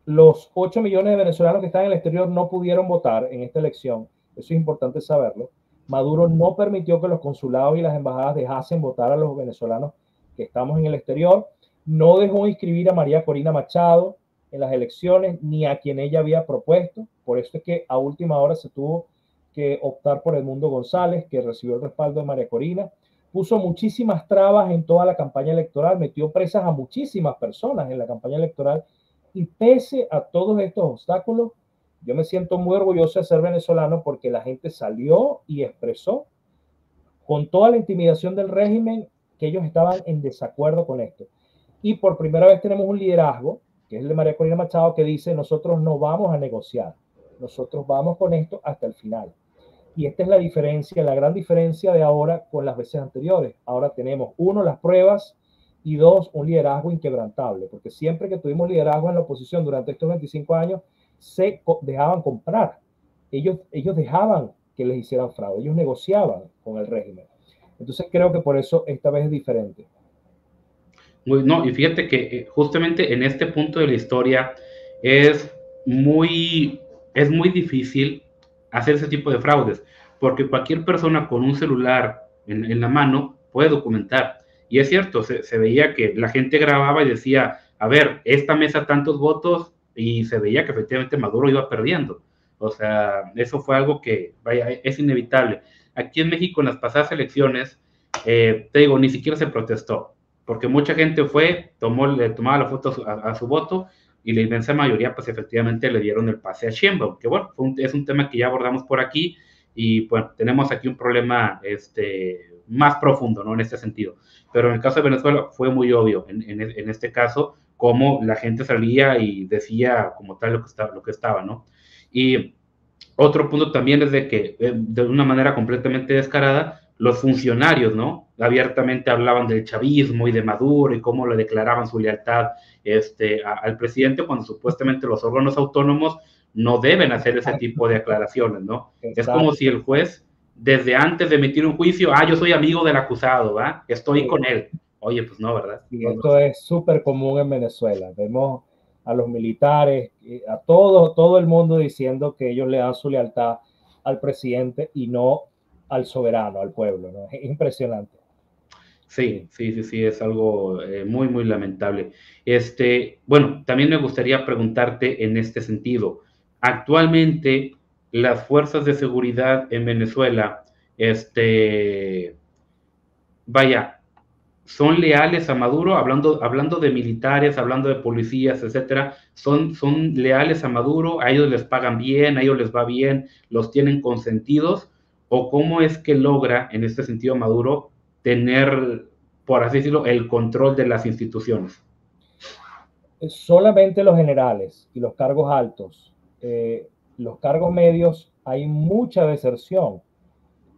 Los 8 millones de venezolanos que están en el exterior no pudieron votar en esta elección. Eso es importante saberlo. Maduro no permitió que los consulados y las embajadas dejasen votar a los venezolanos que estamos en el exterior. No dejó inscribir a María Corina Machado en las elecciones, ni a quien ella había propuesto. Por eso es que a última hora se tuvo que optar por Edmundo González, que recibió el respaldo de María Corina. Puso muchísimas trabas en toda la campaña electoral, metió presas a muchísimas personas en la campaña electoral, y pese a todos estos obstáculos, yo me siento muy orgulloso de ser venezolano porque la gente salió y expresó con toda la intimidación del régimen que ellos estaban en desacuerdo con esto. Y por primera vez tenemos un liderazgo, que es el de María Corina Machado, que dice, nosotros no vamos a negociar, nosotros vamos con esto hasta el final. Y esta es la diferencia, la gran diferencia de ahora con las veces anteriores. Ahora tenemos, uno, las pruebas, y dos, un liderazgo inquebrantable, porque siempre que tuvimos liderazgo en la oposición durante estos 25 años, se dejaban comprar. Ellos dejaban que les hicieran fraude, ellos negociaban con el régimen. Entonces creo que por eso esta vez es diferente. No, y fíjate que justamente en este punto de la historia es es muy difícil hacer ese tipo de fraudes, porque cualquier persona con un celular en la mano puede documentar. Y es cierto, se veía que la gente grababa y decía, a ver, esta mesa tantos votos, y se veía que efectivamente Maduro iba perdiendo. O sea, eso fue algo que, vaya, es inevitable. Aquí en México, en las pasadas elecciones, te digo, ni siquiera se protestó, porque mucha gente fue, le tomaba la foto a su voto, y la inmensa mayoría, pues efectivamente le dieron el pase a Sheinbaum, que bueno, es un tema que ya abordamos por aquí, y bueno, tenemos aquí un problema más profundo, ¿no? En este sentido. Pero en el caso de Venezuela fue muy obvio, en este caso, cómo la gente salía y decía como tal lo que estaba, ¿no? Y otro punto también es de que, de una manera completamente descarada, los funcionarios, ¿no? Abiertamente hablaban del chavismo y de Maduro y cómo le declaraban su lealtad al presidente, cuando supuestamente los órganos autónomos no deben hacer ese tipo de aclaraciones, ¿no? Exacto. Es como si el juez, desde antes de emitir un juicio, yo soy amigo del acusado, ¿va? Estoy con él. Oye, pues no, ¿verdad? Y esto es súper común en Venezuela. Vemos a los militares, a todo el mundo diciendo que ellos le dan su lealtad al presidente y no al soberano, al pueblo, ¿no? Es impresionante. Sí, es algo muy, muy lamentable. Bueno, también me gustaría preguntarte en este sentido. Actualmente, las fuerzas de seguridad en Venezuela, vaya, ¿son leales a Maduro? Hablando de militares, hablando de policías, etcétera, ¿son leales a Maduro? ¿A ellos les pagan bien? ¿A ellos les va bien? ¿Los tienen consentidos? ¿O cómo es que logra, en este sentido, Maduro tener, por así decirlo, el control de las instituciones? Solamente los generales y los cargos altos. Los cargos medios, hay mucha deserción.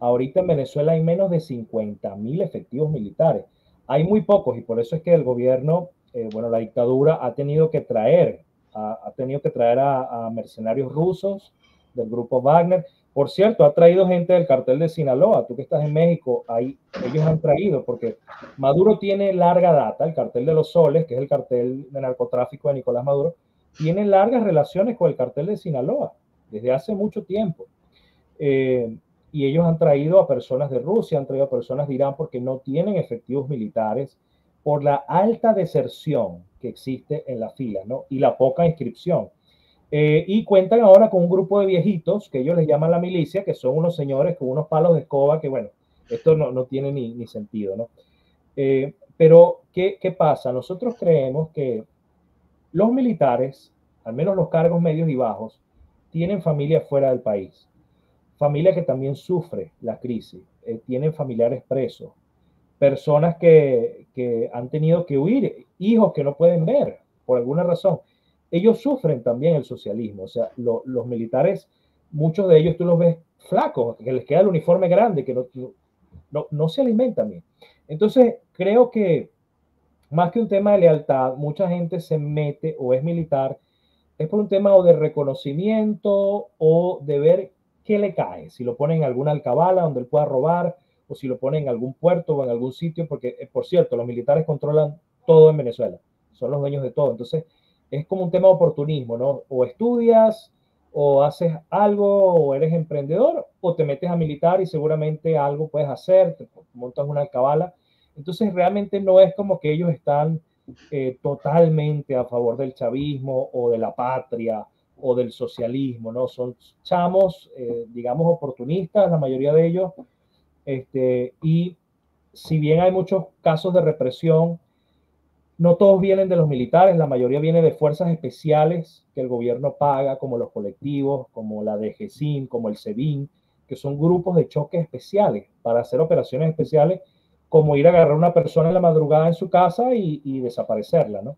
Ahorita en Venezuela hay menos de 50.000 efectivos militares. Hay muy pocos, y por eso es que el gobierno, bueno, la dictadura ha tenido que traer a mercenarios rusos del grupo Wagner. Por cierto, ha traído gente del cartel de Sinaloa. Tú que estás en México, ahí ellos han traído, porque Maduro tiene larga data, el cartel de los Soles, que es el cartel de narcotráfico de Nicolás Maduro, tiene largas relaciones con el cartel de Sinaloa desde hace mucho tiempo. Y ellos han traído a personas de Rusia, han traído a personas de Irán porque no tienen efectivos militares por la alta deserción que existe en la fila, ¿no? Y la poca inscripción. Y cuentan ahora con un grupo de viejitos que ellos les llaman la milicia, que son unos señores con unos palos de escoba que, bueno, esto no tiene ni sentido, ¿no? Pero, ¿qué pasa? Nosotros creemos que los militares, al menos los cargos medios y bajos, tienen familia fuera del país. Familia que también sufre la crisis, tienen familiares presos, personas que han tenido que huir, hijos que no pueden ver por alguna razón. Ellos sufren también el socialismo, o sea, los militares, muchos de ellos tú los ves flacos, que les queda el uniforme grande, que no se alimentan bien. Entonces, creo que más que un tema de lealtad, mucha gente se mete o es militar, es por un tema o de reconocimiento o de ver qué le cae, si lo ponen en alguna alcabala donde él pueda robar, o si lo ponen en algún puerto o en algún sitio, porque, por cierto, los militares controlan todo en Venezuela, son los dueños de todo. Entonces, es como un tema de oportunismo, ¿no? O estudias, o haces algo, o eres emprendedor, o te metes a militar y seguramente algo puedes hacer, te montas una alcabala. Entonces, realmente no es como que ellos están totalmente a favor del chavismo o de la patria o del socialismo, ¿no? Son chamos, digamos, oportunistas, la mayoría de ellos, y si bien hay muchos casos de represión, no todos vienen de los militares, la mayoría viene de fuerzas especiales que el gobierno paga, como los colectivos, como la DGCIN, como el SEBIN, que son grupos de choque especiales para hacer operaciones especiales, como ir a agarrar a una persona en la madrugada en su casa y desaparecerla, ¿no?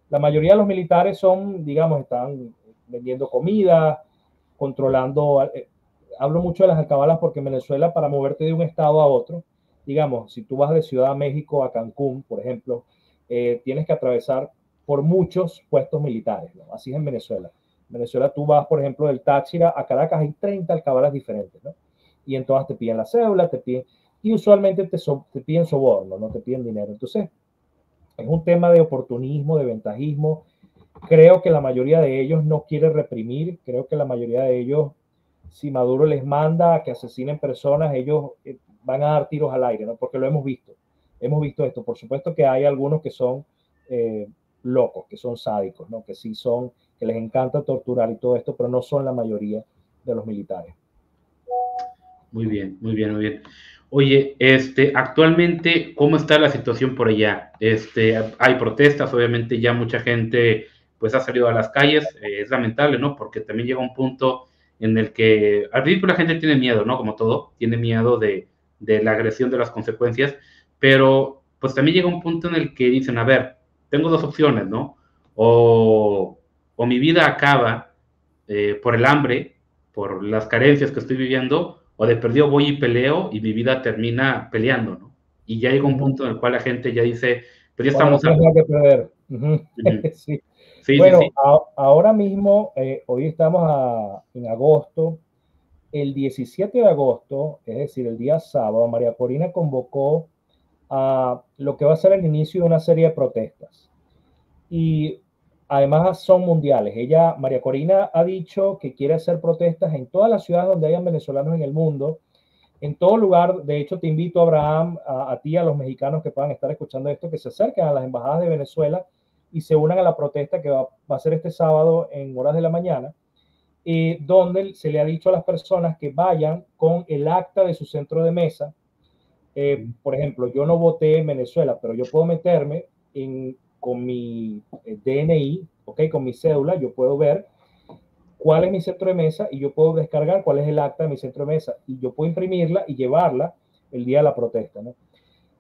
La mayoría de los militares son, digamos, están vendiendo comida, controlando. Hablo mucho de las alcabalas porque en Venezuela, para moverte de un estado a otro, digamos, si tú vas de Ciudad a México a Cancún, por ejemplo, tienes que atravesar por muchos puestos militares, ¿no? Así es en Venezuela. En Venezuela tú vas, por ejemplo, del Táchira a Caracas, hay 30 alcabalas diferentes, ¿no? Y en todas te piden la cédula, y usualmente te piden soborno, no te piden dinero. Entonces, es un tema de oportunismo, de ventajismo. Creo que la mayoría de ellos no quiere reprimir, creo que la mayoría de ellos, si Maduro les manda a que asesinen personas, ellos van a dar tiros al aire, ¿no? Porque lo hemos visto esto. Por supuesto que hay algunos que son locos, que son sádicos, ¿no? Que sí son, que les encanta torturar y todo esto, pero no son la mayoría de los militares. Muy bien, muy bien, muy bien. Oye, actualmente, ¿cómo está la situación por allá? Hay protestas, obviamente ya mucha gente pues ha salido a las calles, es lamentable, ¿no? Porque también llega un punto en el que al principio la gente tiene miedo, ¿no? Como todo, tiene miedo de la agresión, de las consecuencias, pero pues también llega un punto en el que dicen, a ver, tengo dos opciones, ¿no? O mi vida acaba por el hambre, por las carencias que estoy viviendo, o de perdido voy y peleo y mi vida termina peleando, ¿no? Y ya llega un punto en el cual la gente ya dice, pues ya Cuando no estamos tienes nada que perder. Sí. Sí, sí, Bueno, sí. ahora mismo, hoy estamos en agosto. El 17 de agosto, es decir, el día sábado, María Corina convocó a lo que va a ser el inicio de una serie de protestas. Y además son mundiales. María Corina, ha dicho que quiere hacer protestas en todas las ciudades donde hayan venezolanos en el mundo, en todo lugar. De hecho, te invito, Abraham, a ti, a los mexicanos que puedan estar escuchando esto, que se acerquen a las embajadas de Venezuela y se unan a la protesta que va a ser este sábado en horas de la mañana, donde se le ha dicho a las personas que vayan con el acta de su centro de mesa. Por ejemplo, yo no voté en Venezuela, pero yo puedo meterme con mi DNI, ¿okay? Con mi cédula, yo puedo ver cuál es mi centro de mesa y yo puedo descargar cuál es el acta de mi centro de mesa y yo puedo imprimirla y llevarla el día de la protesta, ¿no?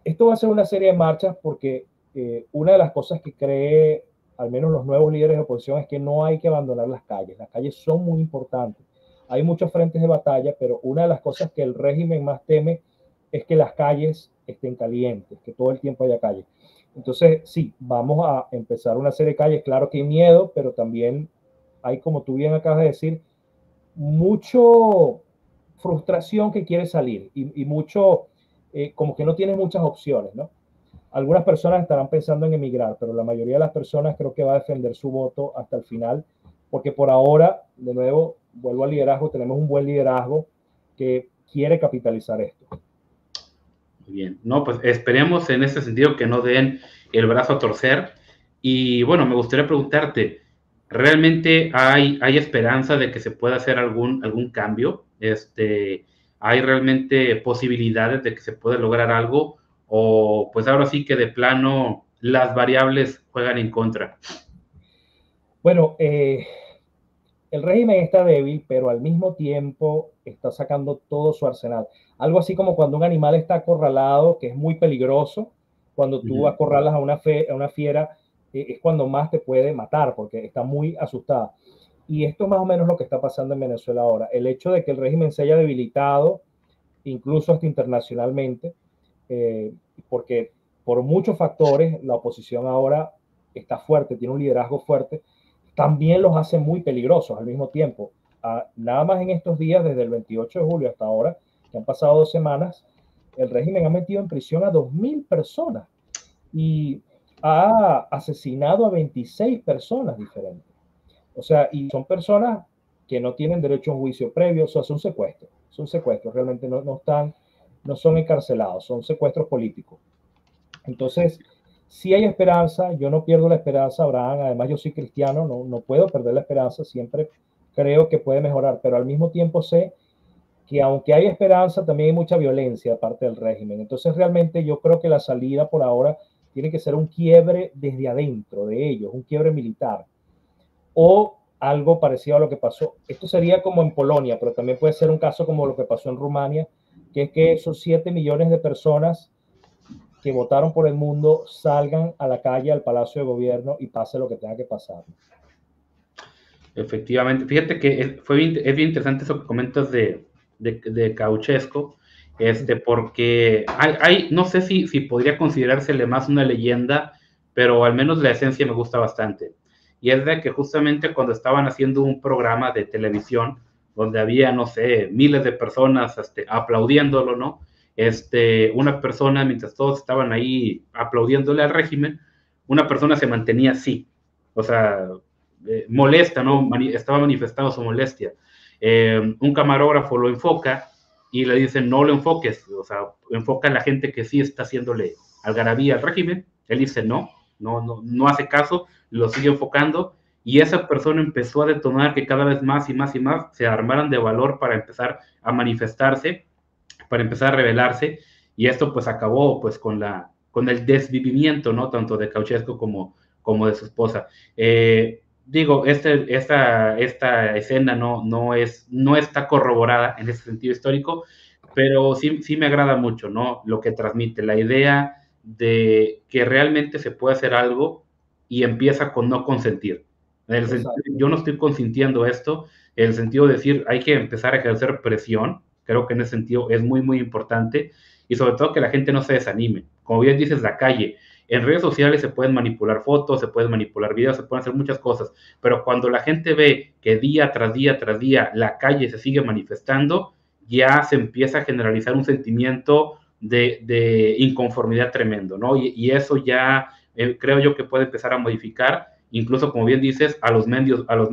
Esto va a ser una serie de marchas porque una de las cosas que cree al menos los nuevos líderes de oposición es que no hay que abandonar las calles. Las calles son muy importantes. Hay muchos frentes de batalla, pero una de las cosas que el régimen más teme es que las calles estén calientes, que todo el tiempo haya calles. Entonces, sí, vamos a empezar una serie de calles. Claro que hay miedo, pero también hay, como tú bien acabas de decir, mucho frustración que quiere salir y mucho, como que no tiene muchas opciones, ¿no? Algunas personas estarán pensando en emigrar, pero la mayoría de las personas creo que va a defender su voto hasta el final, porque por ahora, de nuevo, vuelvo al liderazgo, tenemos un buen liderazgo que quiere capitalizar esto. Muy bien. No, pues esperemos en ese sentido que no den el brazo a torcer. Y bueno, me gustaría preguntarte, ¿realmente hay esperanza de que se pueda hacer algún cambio? ¿Hay realmente posibilidades de que se pueda lograr algo? o pues ahora sí que de plano las variables juegan en contra? Bueno, el régimen está débil, pero al mismo tiempo está sacando todo su arsenal. Algo así como cuando un animal está acorralado, que es muy peligroso, cuando tú acorralas a una fiera, es cuando más te puede matar, porque está muy asustada. Y esto es más o menos lo que está pasando en Venezuela ahora. El hecho de que el régimen se haya debilitado, incluso hasta internacionalmente, eh, porque por muchos factores la oposición ahora está fuerte, tiene un liderazgo fuerte, también los hace muy peligrosos al mismo tiempo. Nada más en estos días, desde el 28 de julio hasta ahora, que han pasado 2 semanas, el régimen ha metido en prisión a 2.000 personas y ha asesinado a 26 personas diferentes. O sea, y son personas que no tienen derecho a un juicio previo, o sea, son secuestros, realmente no son encarcelados, son secuestros políticos. Entonces, si hay esperanza, yo no pierdo la esperanza, Abraham, además yo soy cristiano, no puedo perder la esperanza, siempre creo que puede mejorar, pero al mismo tiempo sé que aunque hay esperanza, también hay mucha violencia de parte del régimen. Entonces, realmente yo creo que la salida por ahora tiene que ser un quiebre desde adentro de ellos, un quiebre militar, o algo parecido a lo que pasó. Esto sería como en Polonia, pero también puede ser un caso como lo que pasó en Rumania, que es que esos 7 millones de personas que votaron por el mundo salgan a la calle, al Palacio de Gobierno y pase lo que tenga que pasar. Efectivamente, fíjate que es bien interesante eso que comentas de Ceausescu, porque no sé si podría considerársele más una leyenda, pero al menos la esencia me gusta bastante. Y es de que justamente cuando estaban haciendo un programa de televisión, donde había, no sé, miles de personas aplaudiéndolo, ¿no? Una persona, mientras todos estaban ahí aplaudiéndole al régimen, una persona se mantenía así, o sea, molesta, ¿no? Estaba manifestando su molestia. Un camarógrafo lo enfoca y le dicen, no lo enfoques, o sea, enfoca a la gente que sí está haciéndole algarabía al régimen. Él dice, no hace caso, lo sigue enfocando, y esa persona empezó a detonar que cada vez más y más y más se armaran de valor para empezar a manifestarse, para empezar a rebelarse, y esto pues acabó pues con el desvivimiento, ¿no? Tanto de Ceausescu como de su esposa. Digo, esta escena no está corroborada en ese sentido histórico, pero sí me agrada mucho, ¿no? Lo que transmite, la idea de que realmente se puede hacer algo y empieza con no consentir. Yo no estoy consintiendo esto, en el sentido de decir, hay que empezar a ejercer presión, creo que en ese sentido es muy, muy importante, y sobre todo que la gente no se desanime. Como bien dices, la calle, en redes sociales se pueden manipular fotos, se pueden manipular videos, se pueden hacer muchas cosas, pero cuando la gente ve que día tras día tras día la calle se sigue manifestando, ya se empieza a generalizar un sentimiento de inconformidad tremendo, ¿no? Y eso ya creo yo que puede empezar a modificar, incluso como bien dices, a los medios, a los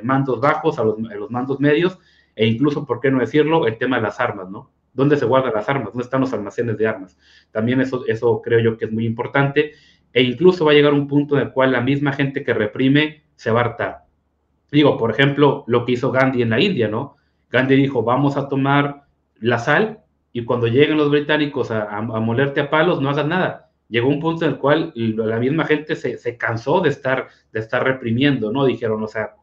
mandos bajos, a los mandos medios, e incluso, ¿por qué no decirlo?, el tema de las armas, ¿no? ¿Dónde se guardan las armas? ¿Dónde están los almacenes de armas? También eso creo yo que es muy importante, e incluso va a llegar un punto en el cual la misma gente que reprime se va a hartar. Digo, por ejemplo, lo que hizo Gandhi en la India, ¿no? Gandhi dijo, vamos a tomar la sal, y cuando lleguen los británicos a molerte a palos, no hagas nada. Llegó un punto en el cual la misma gente se cansó de estar reprimiendo, ¿no? Dijeron, o sea,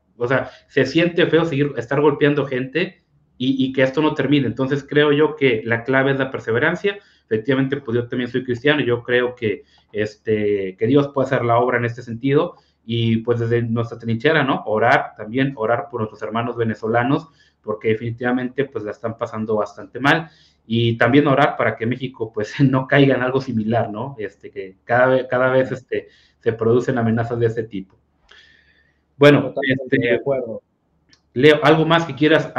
se siente feo estar golpeando gente y que esto no termine. Entonces creo yo que la clave es la perseverancia. Efectivamente, pues yo también soy cristiano y yo creo que Dios puede hacer la obra en este sentido, y pues desde nuestra trinchera, ¿no? Orar por nuestros hermanos venezolanos, porque definitivamente pues la están pasando bastante mal, y también orar para que México pues no caiga en algo similar, ¿no? Que cada vez se producen amenazas de este tipo. Bueno, Totalmente de acuerdo. Leo, ¿algo más que quieras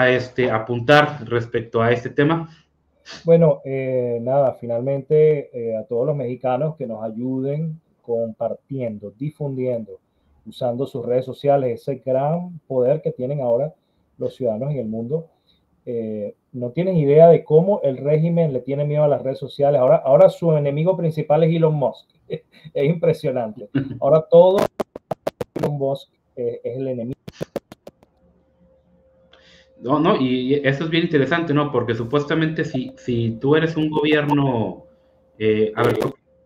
apuntar respecto a este tema? Bueno, nada, finalmente a todos los mexicanos que nos ayuden compartiendo, difundiendo, usando sus redes sociales, ese gran poder que tienen ahora los ciudadanos en el mundo. No tienen idea de cómo el régimen le tiene miedo a las redes sociales. Ahora su enemigo principal es Elon Musk. Es impresionante. Ahora todo Elon Musk es el enemigo. No, y eso es bien interesante, ¿no? Porque supuestamente si tú eres un gobierno A ver,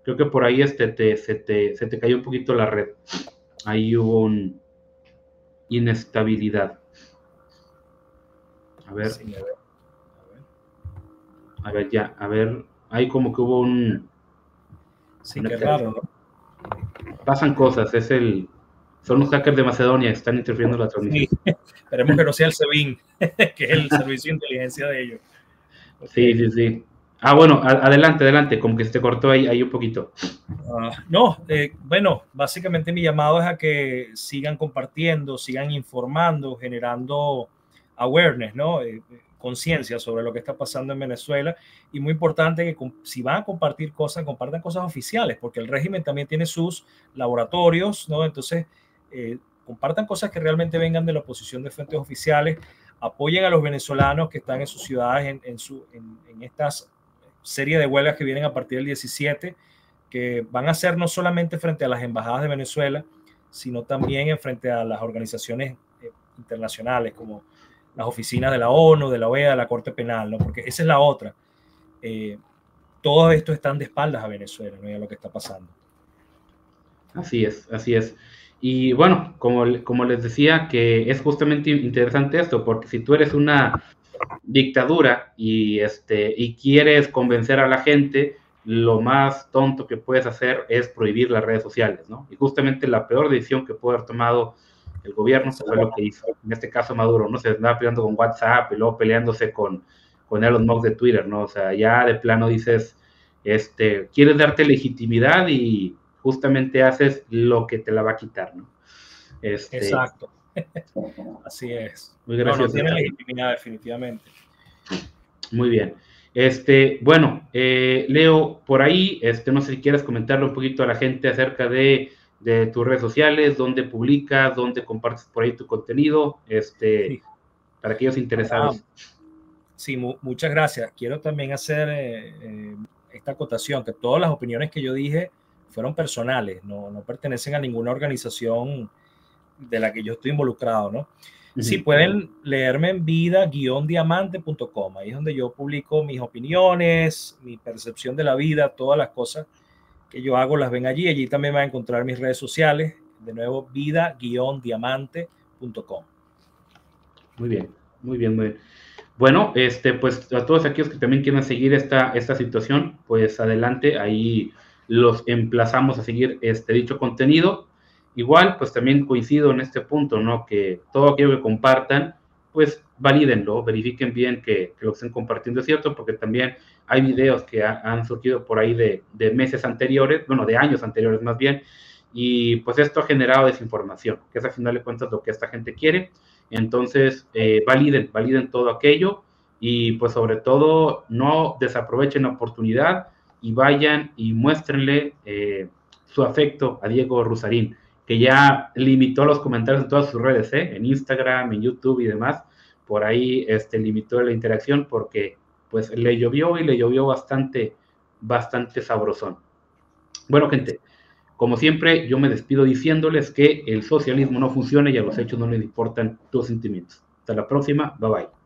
creo que por ahí se te cayó un poquito la red. Ahí hubo una inestabilidad. A ver. Sí, A ver, ya, a ver. Ahí como que hubo un... sí, qué raro, ¿no? Pasan cosas, son los hackers de Macedonia que están interfiriendo en la transmisión. Sí, esperemos que no sea el SEBIN, que es el servicio de inteligencia de ellos. Okay. Sí, sí, sí. Ah, bueno, adelante, como que se te cortó ahí un poquito. No, bueno, básicamente mi llamado es a que sigan compartiendo, sigan informando, generando awareness, ¿no? Conciencia sobre lo que está pasando en Venezuela, y muy importante que si van a compartir cosas, compartan cosas oficiales, porque el régimen también tiene sus laboratorios, ¿no? Entonces, compartan cosas que realmente vengan de la oposición, de fuentes oficiales, apoyen a los venezolanos que están en sus ciudades en estas serie de huelgas que vienen a partir del 17, que van a ser no solamente frente a las embajadas de Venezuela, sino también en frente a las organizaciones internacionales como las oficinas de la ONU, de la OEA, de la Corte Penal, ¿no? Porque esa es la otra. Todo esto están de espaldas a Venezuela, ¿no? Y a lo que está pasando. Así es, así es. Y bueno, como les decía, que es justamente interesante esto, porque si tú eres una dictadura y quieres convencer a la gente, lo más tonto que puedes hacer es prohibir las redes sociales, ¿no? Y justamente la peor decisión que puede haber tomado el gobierno fue lo que hizo. En este caso Maduro, ¿no? Se andaba peleando con WhatsApp y luego peleándose con Elon Musk de Twitter, ¿no? O sea, ya de plano dices, quieres darte legitimidad y justamente haces lo que te la va a quitar, ¿no? Exacto. Así es. Muy gracioso. No tiene legitimidad, definitivamente. Muy bien. Bueno, Leo, por ahí, no sé si quieres comentarle un poquito a la gente acerca de tus redes sociales, dónde publicas, dónde compartes por ahí tu contenido, sí, para aquellos interesados. Sí, muchas gracias. Quiero también hacer esta acotación, que todas las opiniones que yo dije fueron personales, no pertenecen a ninguna organización de la que yo estoy involucrado, ¿no? Sí, pueden leerme en vida-diamante.com. Ahí es donde yo publico mis opiniones, mi percepción de la vida, todas las cosas que yo hago las ven allí. Allí también van a encontrar mis redes sociales. De nuevo, vida-diamante.com. Muy bien, muy bien, muy bien. Bueno, pues a todos aquellos que también quieran seguir esta situación, pues adelante, ahí los emplazamos a seguir dicho contenido. Igual, pues también coincido en este punto, ¿no? Que todo aquello que compartan, pues valídenlo, verifiquen bien que lo que estén compartiendo es cierto, porque también hay videos que han surgido por ahí de meses anteriores, bueno, de años anteriores más bien, y pues esto ha generado desinformación, que es al final de cuentas lo que esta gente quiere. Entonces, validen todo aquello y pues sobre todo no desaprovechen la oportunidad y vayan y muéstrenle su afecto a Diego Rusarín, que ya limitó los comentarios en todas sus redes, en Instagram, en YouTube y demás. Por ahí limitó la interacción porque pues le llovió bastante sabrosón. Bueno, gente, como siempre, yo me despido diciéndoles que el socialismo no funciona y a los hechos no les importan tus sentimientos. Hasta la próxima, bye bye.